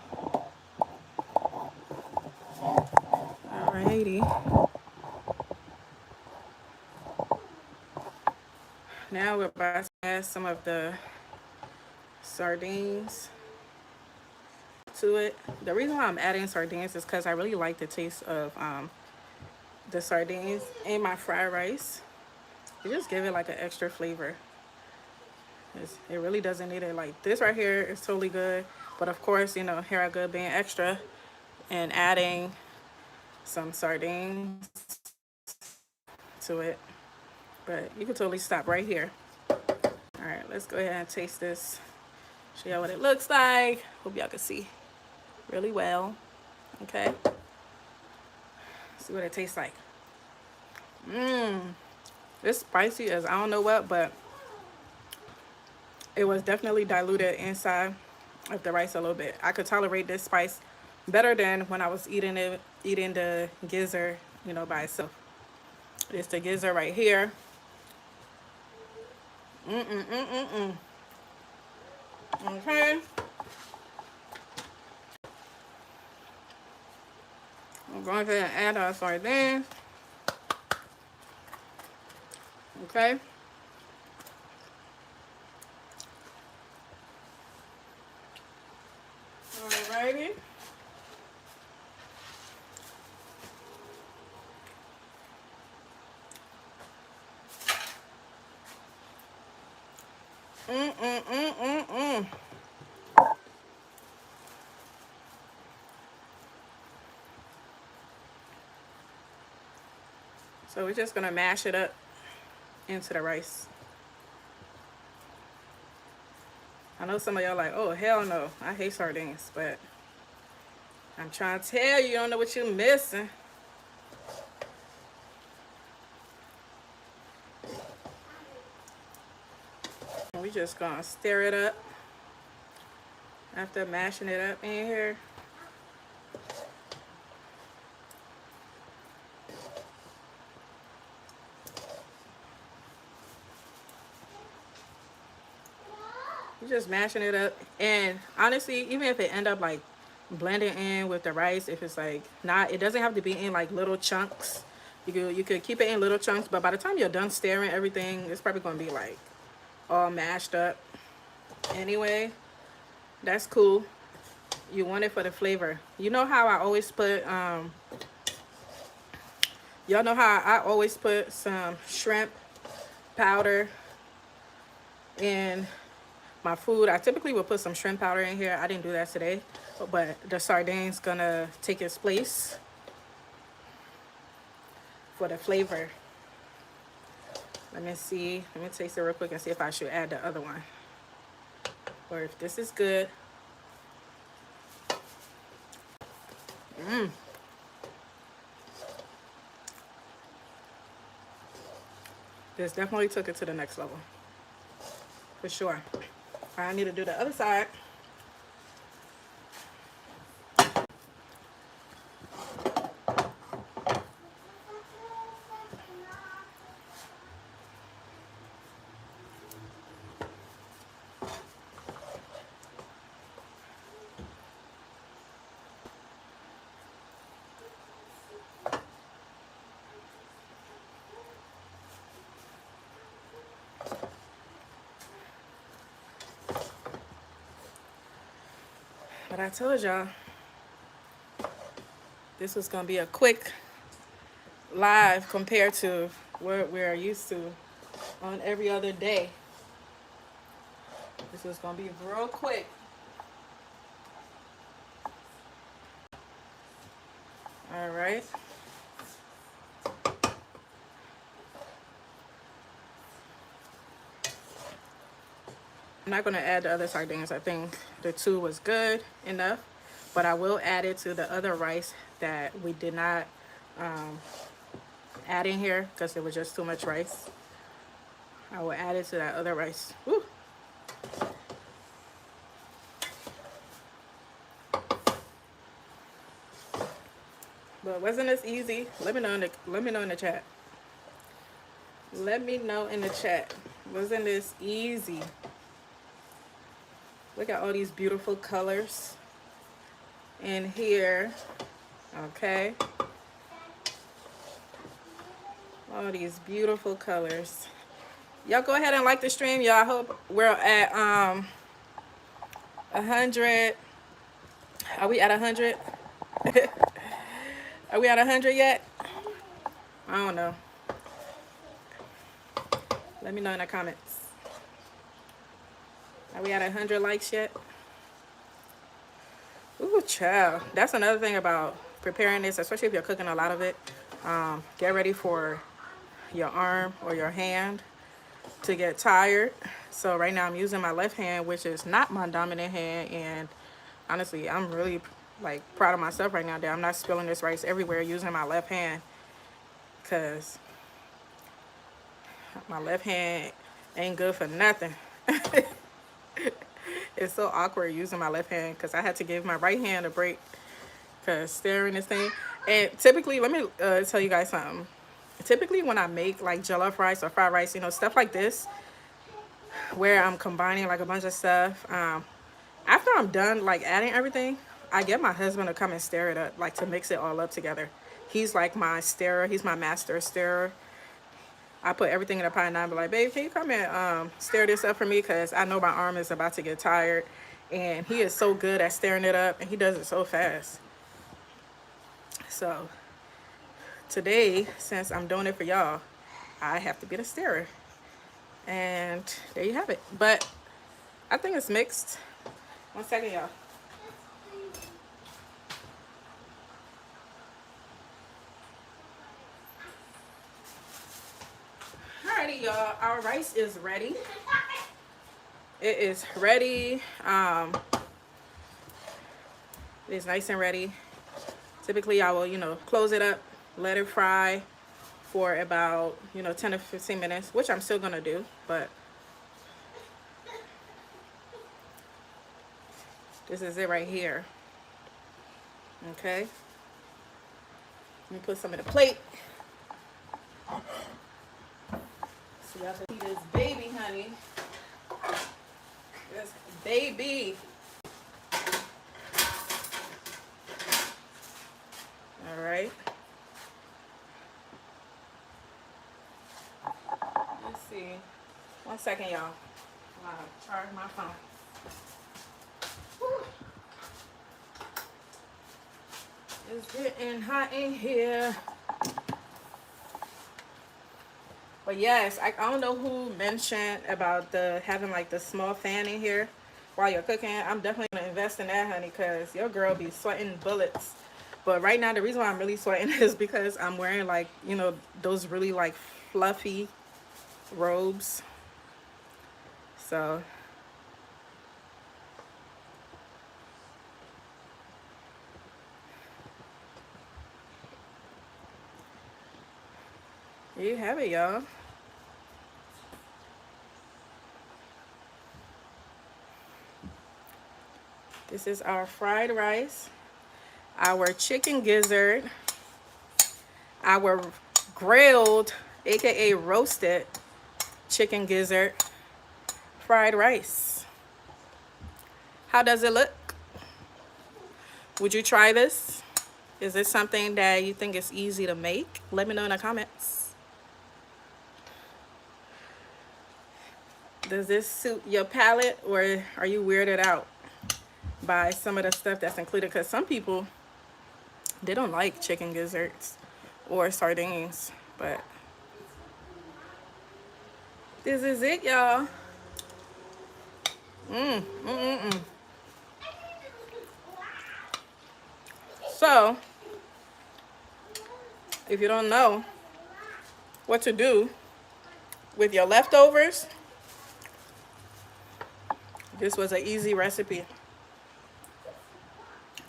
alrighty. Now we're about to add some of the sardines to it. The reason why I'm adding sardines is because I really like the taste of the sardines in my fried rice. You just give it like an extra flavor. It really doesn't need it. Like this right here is totally good, but of course, you know, here I go being extra and adding some sardines to it. But you can totally stop right here. All right, let's go ahead and taste this. Show y'all what it looks like. Hope y'all can see really well. Okay. See what it tastes like. It's spicy as I don't know what, but it was definitely diluted inside of the rice a little bit. I could tolerate this spice better than when I was eating the gizzard, you know, by itself. It's the gizzard right here. Okay. I'm going to add our sardines. Okay. Alrighty. So we're just gonna mash it up into the rice. I know some of y'all like, oh hell no, I hate sardines, but I'm trying to tell you, you don't know what you're missing. And we just gonna stir it up after mashing it up in here. Just mashing it up, and honestly, even if it end up like blending in with the rice, if it's like not, it doesn't have to be in like little chunks. You could keep it in little chunks, but by the time you're done stirring everything, it's probably gonna be like all mashed up anyway. That's cool. You want it for the flavor. You know how I always put y'all know how I always put some shrimp powder in my food. I typically would put some shrimp powder in here. I didn't do that today, but the sardines gonna take its place for the flavor. Let me see. Let me taste it real quick and see if I should add the other one or if this is good. This definitely took it to the next level for sure. I need to do the other side. But I told y'all this was gonna be a quick live compared to what we're used to on every other day. This was gonna be real quick. All right. I'm not gonna add the other sardines. I think the 2 was good enough, but I will add it to the other rice that we did not add in here because it was just too much rice. I will add it to that other rice. Woo. But wasn't this easy? Let me know in the chat. Let me know in the chat. Wasn't this easy? Look at all these beautiful colors in here. Okay. All these beautiful colors. Y'all go ahead and like the stream, y'all. I hope we're at 100. Are we at 100? Are we at 100 yet? I don't know. Let me know in the comments. Are we at 100 likes yet? Ooh, child. That's another thing about preparing this, especially if you're cooking a lot of it. Get ready for your arm or your hand to get tired. So right now I'm using my left hand, which is not my dominant hand, and honestly I'm really like proud of myself right now that I'm not spilling this rice everywhere using my left hand, because my left hand ain't good for nothing. It's so awkward using my left hand because I had to give my right hand a break because stirring this thing. And typically, let me tell you guys something. Typically when I make like jollof rice or fried rice, you know, stuff like this, where I'm combining like a bunch of stuff, after I'm done like adding everything, I get my husband to come and stir it up, like to mix it all up together. He's like my stirrer. He's my master stirrer. I put everything in a pot and I'm like, babe, can you come and stir this up for me? Because I know my arm is about to get tired. And he is so good at stirring it up, and he does it so fast. So today, since I'm doing it for y'all, I have to be the stirrer. And there you have it. But I think it's mixed. 1 second, y'all. Alrighty, y'all. Our rice is ready. It is ready. It is nice and ready. Typically, I will, you know, close it up, let it fry for about, you know, 10 to 15 minutes, which I'm still gonna do, but this is it right here. Okay. Let me put some in the plate. So y'all can see this baby, honey. This baby. All right. Let's see. 1 second, y'all. I'm gonna charge my phone. Whew. It's getting hot in here. But yes, I don't know who mentioned about having like the small fan in here while you're cooking. I'm definitely gonna invest in that, honey, because your girl be sweating bullets. But right now, the reason why I'm really sweating is because I'm wearing like, you know, those really like fluffy robes. So there you have it, y'all. This is our fried rice, our chicken gizzard, our grilled, aka roasted chicken gizzard, fried rice. How does it look? Would you try this? Is this something that you think is easy to make? Let me know in the comments. Does this suit your palate, or are you weirded out by some of the stuff that's included, because some people, they don't like chicken gizzards or sardines. But this is it, y'all. So if you don't know what to do with your leftovers, this was an easy recipe,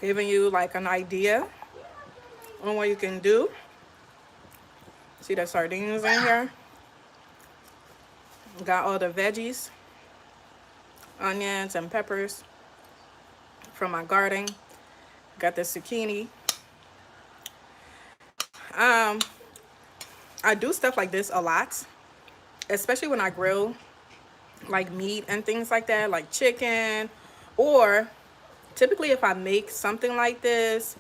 giving you like an idea on what you can do. See the sardines in here? Got all the veggies, onions and peppers from my garden. Got the zucchini. I do stuff like this a lot, especially when I grill like meat and things like that, like chicken. Or typically if I make something like this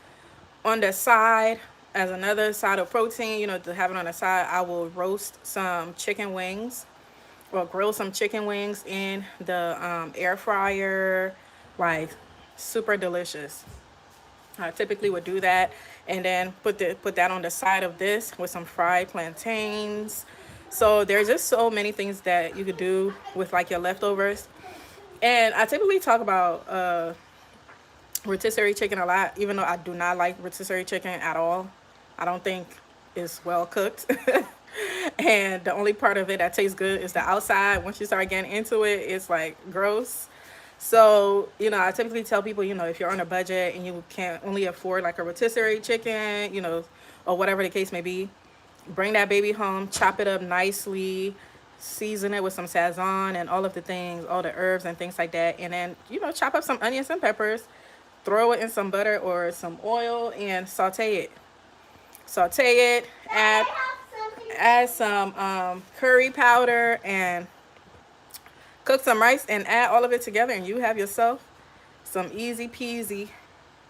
on the side as another side of protein, you know, to have it on the side, I will roast some chicken wings or grill some chicken wings in the air fryer. Like, super delicious. I typically would do that, and then put that on the side of this with some fried plantains. So there's just so many things that you could do with like your leftovers. And I typically talk about rotisserie chicken a lot, even though I do not like rotisserie chicken at all. I don't think it's well cooked. And the only part of it that tastes good is the outside. Once you start getting into it, it's like gross. So, you know, I typically tell people, you know, if you're on a budget and you can't only afford like a rotisserie chicken, you know, or whatever the case may be, bring that baby home, chop it up nicely, season it with some sazon and all of the things, all the herbs and things like that. And then, you know, chop up some onions and peppers, throw it in some butter or some oil and saute it. Saute it, add some curry powder and cook some rice and add all of it together, and you have yourself some easy peasy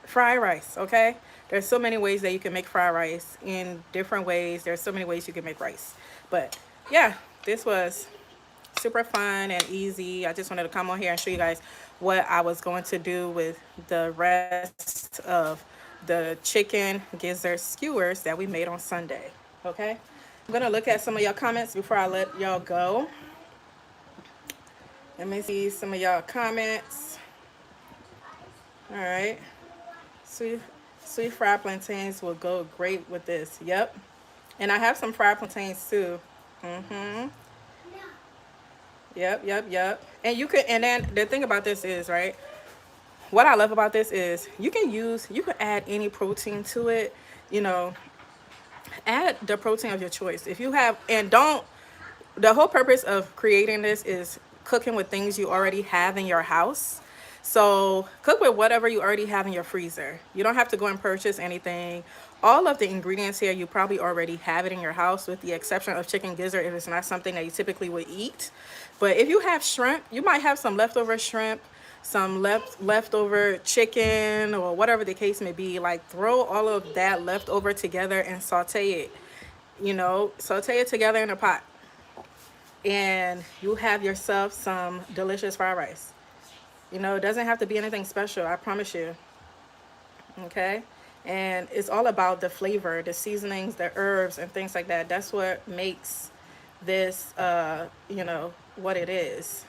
fried rice. Okay, there's so many ways that you can make fried rice in different ways. There's so many ways you can make rice. But yeah, this was super fun and easy. I just wanted to come on here and show you guys what I was going to do with the rest of the chicken gizzard skewers that we made on Sunday. Okay, I'm gonna look at some of y'all comments before I let y'all go. Let me see some of y'all comments. All right. Sweet fried plantains will go great with this. Yep. And I have some fried plantains too. Yep. And you could, and then the thing about this is, right, what I love about this is you can add any protein to it. You know, add the protein of your choice. If you have, and don't, the whole purpose of creating this is cooking with things you already have in your house. So cook with whatever you already have in your freezer. You don't have to go and purchase anything. All of the ingredients here, you probably already have it in your house, with the exception of chicken gizzard if it's not something that you typically would eat. But if you have shrimp, you might have some leftover shrimp, some leftover chicken, or whatever the case may be. Like, throw all of that leftover together and saute it. You know, saute it together in a pot, and you have yourself some delicious fried rice. You know, it doesn't have to be anything special, I promise you. Okay? And it's all about the flavor, the seasonings, the herbs, and things like that. That's what makes this, you know, what it is.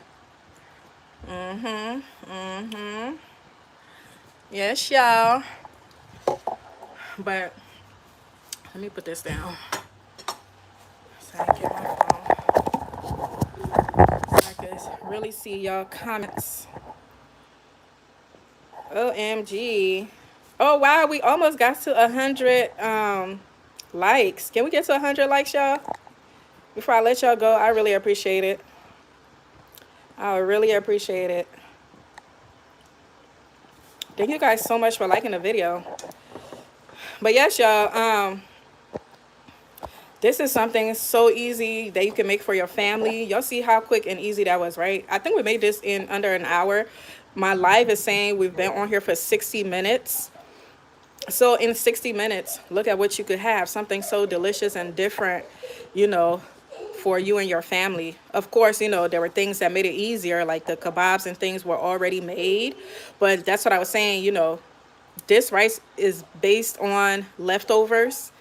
Yes, y'all. But let me put this down so I can get my phone, so I can really see y'all comments. OMG. Oh wow, we almost got to 100 likes. Can we get to 100 likes, y'all? Before I let y'all go, I really appreciate it. I really appreciate it. Thank you guys so much for liking the video. But yes, y'all, this is something so easy that you can make for your family. Y'all see how quick and easy that was, right? I think we made this in under an hour. My live is saying we've been on here for 60 minutes. So in 60 minutes, look at what you could have. Something so delicious and different, you know, for you and your family. Of course, you know, there were things that made it easier, like the kebabs and things were already made. But that's what I was saying, you know, this rice is based on leftovers.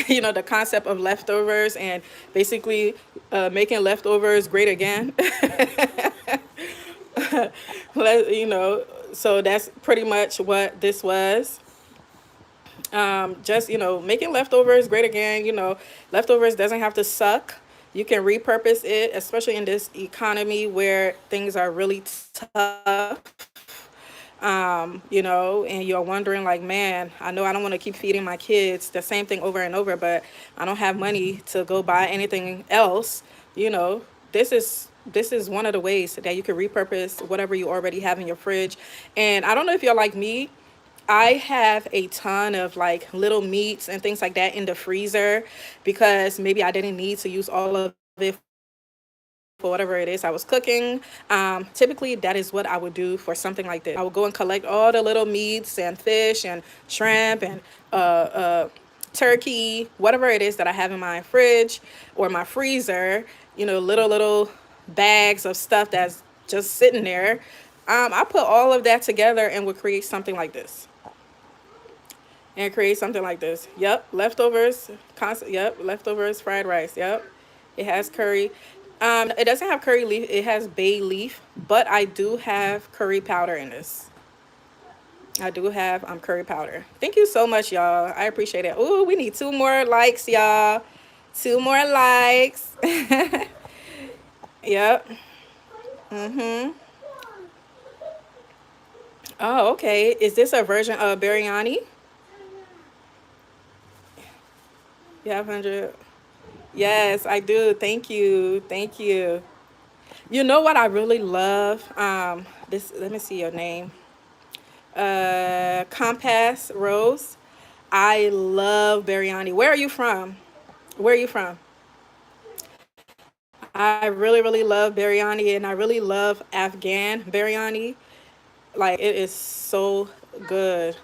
You know, the concept of leftovers, and basically making leftovers great again. You know, so that's pretty much what this was. Just, you know, making leftovers great again. You know, leftovers doesn't have to suck. You can repurpose it, especially in this economy where things are really tough. You know, and you're wondering like, man, I know I don't want to keep feeding my kids the same thing over and over, but I don't have money to go buy anything else. You know, this is one of the ways that you can repurpose whatever you already have in your fridge. And I don't know if you're like me, I have a ton of like little meats and things like that in the freezer because maybe I didn't need to use all of it for whatever it is I was cooking. Typically, that is what I would do for something like this. I would go and collect all the little meats and fish and shrimp and turkey, whatever it is that I have in my fridge or my freezer, you know, little bags of stuff that's just sitting there. I put all of that together and would create something like this. And create something like this. Yep, leftovers, yep, leftovers fried rice. Yep, it has curry. It doesn't have curry leaf. It has bay leaf, but I do have curry powder in this. I do have curry powder. Thank you so much, y'all. I appreciate it. Ooh, we need 2 more likes, y'all. 2 more likes. Yep. Oh, okay. Is this a version of biryani? You have 100. Yes, I do. Thank you. Thank you. You know what I really love? This, let me see your name. Compass Rose. I love biryani. Where are you from? Where are you from? I really love biryani, and I really love Afghan biryani. Like, it is so good.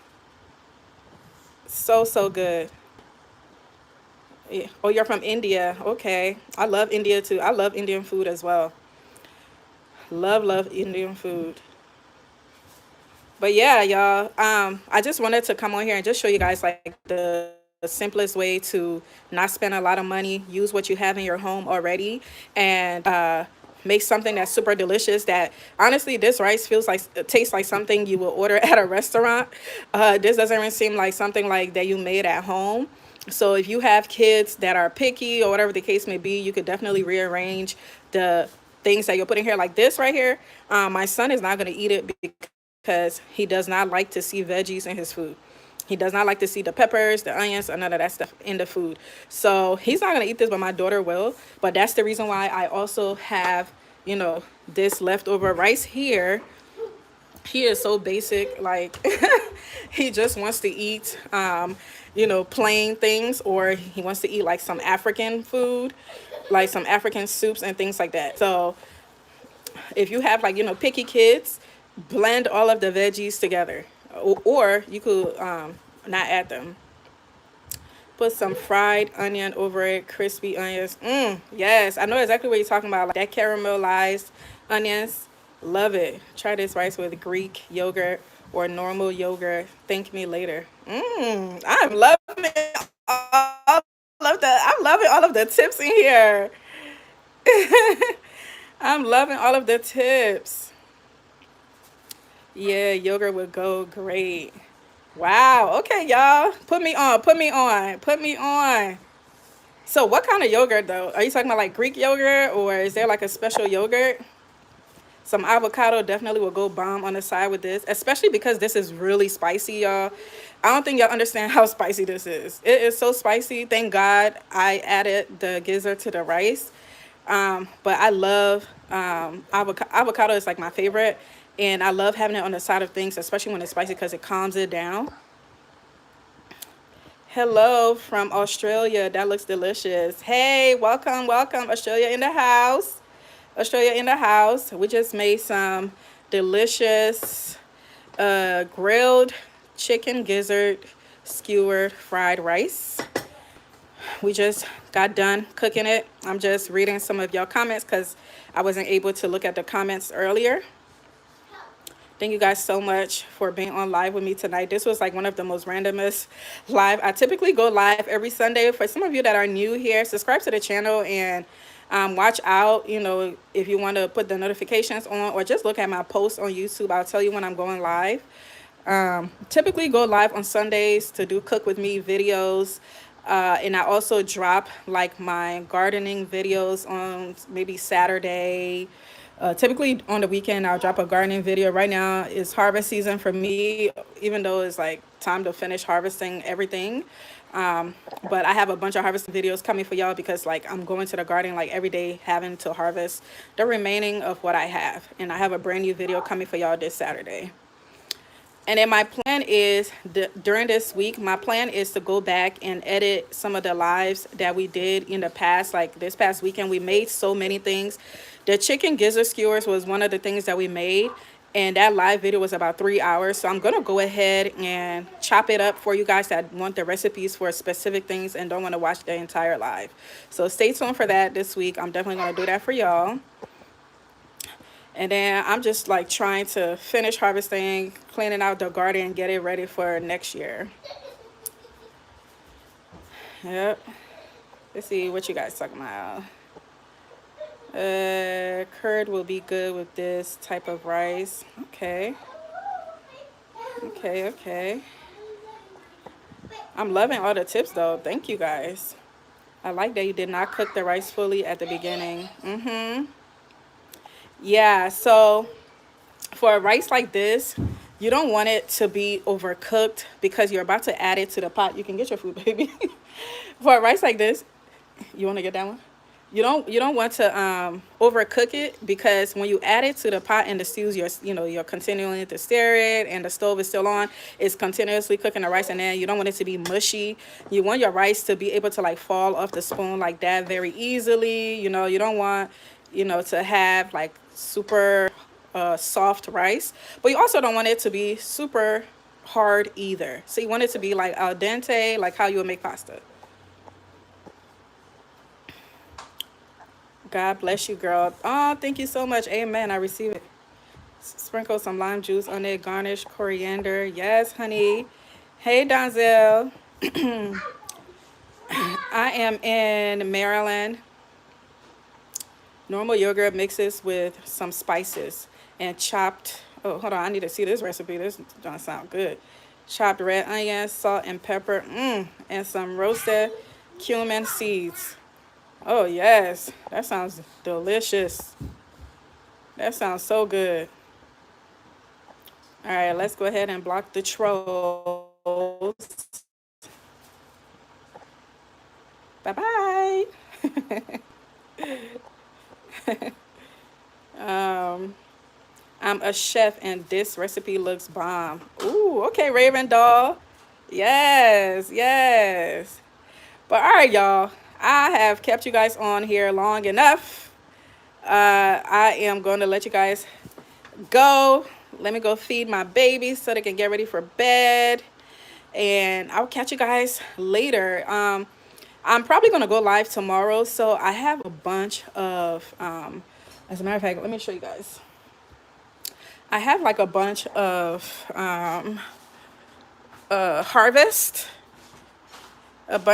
So good. Yeah. Oh, you're from India. Okay. I love India too. I love Indian food as well. Love Indian food. But yeah, y'all, I just wanted to come on here and just show you guys like the simplest way to not spend a lot of money, use what you have in your home already, and make something that's super delicious. That honestly, this rice feels like, it tastes like something you will order at a restaurant. This doesn't even seem like something like that you made at home. So if you have kids that are picky or whatever the case may be, you could definitely rearrange the things that you're putting here. Like this right here, my son is not going to eat it because he does not like to see veggies in his food. He does not like to see the peppers, the onions, or none of that stuff in the food. So he's not going to eat this, but my daughter will. But that's the reason why I also have, you know, this leftover rice here. He is so basic, like he just wants to eat, you know, plain things, or he wants to eat like some African food, like some African soups and things like that. So if you have like, you know, picky kids, blend all of the veggies together, or you could not add them. Put some fried onion over it, crispy onions. Yes, I know exactly what you're talking about, like that caramelized onions. Love it. Try this rice with Greek yogurt or normal yogurt. Thank me later. I'm loving all I'm loving all of the tips in here. I'm loving all of the tips. Yeah, yogurt would go great. Wow. Okay, y'all. Put me on. Put me on. Put me on. So what kind of yogurt though? Are you talking about like Greek yogurt, or is there like a special yogurt? Some avocado definitely will go bomb on the side with this, especially because this is really spicy, y'all. I don't think y'all understand how spicy this is. It is so spicy. Thank God I added the gizzard to the rice. But I love avocado is like my favorite, and I love having it on the side of things, especially when it's spicy, because it calms it down. Hello from Australia. That looks delicious. Hey, welcome, welcome. Australia in the house. Australia in the house. We just made some delicious grilled chicken gizzard skewered fried rice we just got done cooking it. I'm just reading some of y'all comments because I wasn't able to look at the comments earlier. Thank you guys so much for being on live with me tonight. This was like one of the most randomest live. I typically go live every Sunday. For some of you that are new here, subscribe to the channel and watch out. You know, if you want to put the notifications on or just look at my posts on YouTube, I'll tell you when I'm going live. Typically go live on Sundays to do cook with me videos. And I also drop like my gardening videos on maybe Saturday. Typically on the weekend, I'll drop a gardening video. Right now it's harvest season for me, even though it's like time to finish harvesting everything. But I have a bunch of harvesting videos coming for y'all because like I'm going to the garden like every day, having to harvest the remaining of what I have. And I have a brand new video coming for y'all this Saturday. And then my plan is, during this week, my plan is to go back and edit some of the lives that we did in the past. Like this past weekend, we made so many things. The chicken gizzard skewers was one of the things that we made. And that live video was about 3 hours. So I'm going to go ahead and chop it up for you guys that want the recipes for specific things and don't want to watch the entire live. So stay tuned for that this week. I'm definitely going to do that for y'all. And then I'm just like trying to finish harvesting, cleaning out the garden, get it ready for next year. Yep. Let's see what you guys talking about. Curd will be good with this type of rice. Okay. Okay. I'm loving all the tips though. Thank you guys. I like that you did not cook the rice fully at the beginning. Yeah, so for a rice like this, you don't want it to be overcooked because you're about to add it to the pot. You can get your food, baby. For a rice like this, you want to get that one? You don't want to overcook it because when you add it to the pot and the stews, you're continuing to stir it and the stove is still on. It's continuously cooking the rice, and then you don't want it to be mushy. You want your rice to be able to like fall off the spoon like that very easily. You know, you don't want to have like super soft rice, but you also don't want it to be super hard either. So you want it to be like al dente, like how you would make pasta. God bless you, girl. Oh, thank you so much. Amen. I receive it. Sprinkle some lime juice on it. Garnish coriander. Yes, honey. Hey, Donzel. I am in Maryland. Normal yogurt mixes with some spices and chopped. Oh, hold on. I need to see this recipe. This doesn't sound good. Chopped red onions, salt and pepper, and some roasted cumin seeds. Oh, yes. That sounds delicious. That sounds so good. All right, let's go ahead and block the trolls. Bye-bye. I'm a chef and this recipe looks bomb. Ooh, okay, Raven Doll. Yes. But all right, y'all. I have kept you guys on here long enough. I am going to let you guys go. Let me go feed my babies so they can get ready for bed. And I'll catch you guys later. I'm probably going to go live tomorrow. So I have a bunch of, as a matter of fact, let me show you guys. I have like a bunch of harvest. Let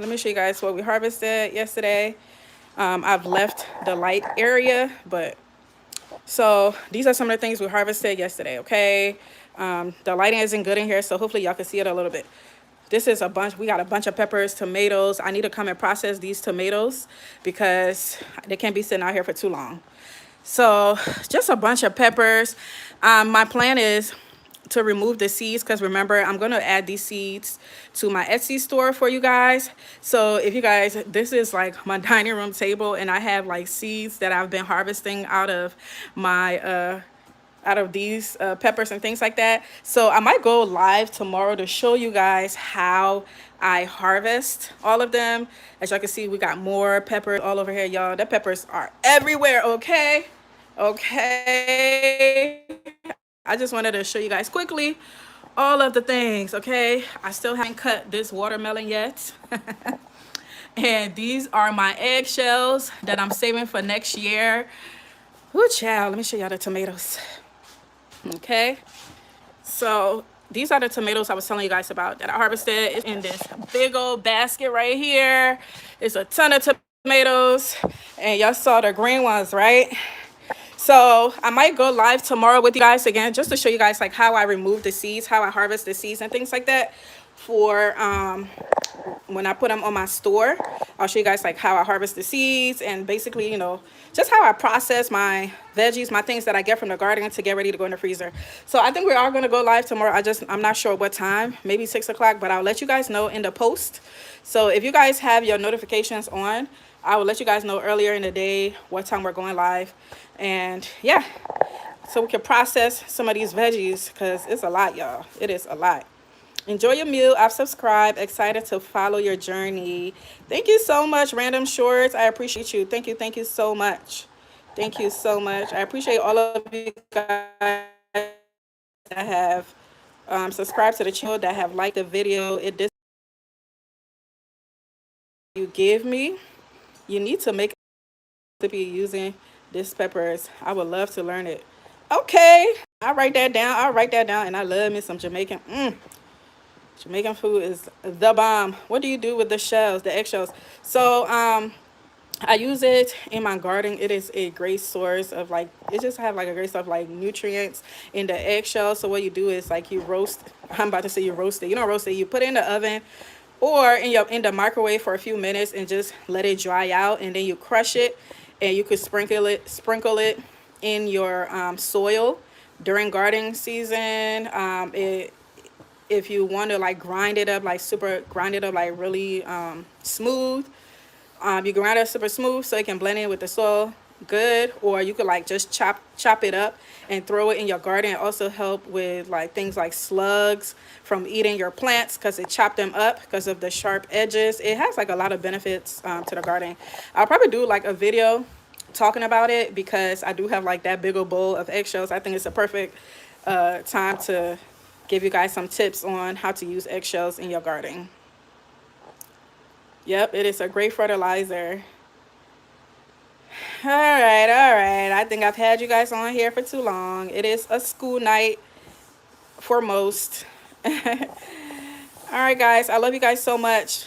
me show you guys what we harvested yesterday. I've left the light area, but so these are some of the things we harvested yesterday. Okay. The lighting isn't good in here, so hopefully y'all can see it a little bit. This is a bunch. We got a bunch of peppers, tomatoes. I need to come and process these tomatoes because they can't be sitting out here for too long. So just a bunch of peppers. My plan is to remove the seeds because remember, I'm going to add these seeds to my Etsy store for you guys. So if you guys, this is like my dining room table and I have like seeds that I've been harvesting out of my out of these peppers and things like that. So I might go live tomorrow to show you guys how I harvest all of them. As y'all can see, we got more peppers all over here, y'all. The peppers are everywhere. Okay. I just wanted to show you guys quickly all of the things, okay? I still haven't cut this watermelon yet. And these are my eggshells that I'm saving for next year. Ooh, child, let me show y'all the tomatoes. Okay, so these are the tomatoes I was telling you guys about that I harvested. It's in this big old basket right here. It's a ton of tomatoes, and y'all saw the green ones, right? So I might go live tomorrow with you guys again, just to show you guys like how I remove the seeds, how I harvest the seeds and things like that for when I put them on my store. I'll show you guys like how I harvest the seeds and basically, you know, just how I process my veggies, my things that I get from the garden to get ready to go in the freezer. So I think we are going to go live tomorrow. I'm not sure what time, maybe 6 o'clock, but I'll let you guys know in the post. So if you guys have your notifications on, I will let you guys know earlier in the day what time we're going live. And yeah, so we can process some of these veggies because it's a lot, y'all. It is a lot. Enjoy your meal. I've subscribed. Excited to follow your journey. Thank you so much, Random Shorts. I appreciate you. Thank you. Thank you so much. Thank you so much. I appreciate all of you guys that have subscribed to the channel, that have liked the video. This you give me, you need to make to be using this peppers. I would love to learn it. Okay, I'll write that down. I'll write that down. And I love me some Jamaican. Jamaican food is the bomb. What do you do with the shells, the eggshells? So I use it in my garden. It is a great source of like, it just have like a great stuff like nutrients in the eggshell. So what you do is like you roast, I'm about to say you roast it. You don't roast it, you put it in the oven or in the microwave for a few minutes and just let it dry out, and then you crush it and you could sprinkle it in your soil during gardening season. If you want to like grind it up, like really smooth, you grind it super smooth so it can blend in with the soil good. Or you could like just chop it up and throw it in your garden. It also help with like things like slugs from eating your plants because it chopped them up because of the sharp edges. It has like a lot of benefits to the garden. I'll probably do like a video talking about it because I do have like that big old bowl of eggshells. I think it's a perfect time to give you guys some tips on how to use eggshells in your garden. Yep, it is a great fertilizer. All right. I think I've had you guys on here for too long. It is a school night for most. All right, guys, I love you guys so much.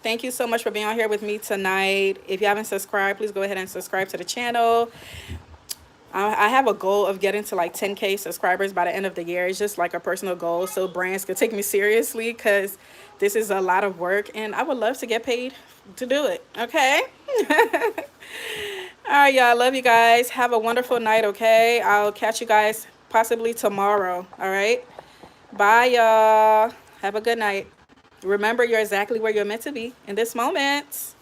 Thank you so much for being on here with me tonight. If you haven't subscribed, please go ahead and subscribe to the channel. I have a goal of getting to like 10K subscribers by the end of the year. It's just like a personal goal so brands can take me seriously because this is a lot of work and I would love to get paid to do it. Okay. All right, y'all. I love you guys. Have a wonderful night. Okay. I'll catch you guys possibly tomorrow. All right. Bye, y'all. Have a good night. Remember, you're exactly where you're meant to be in this moment.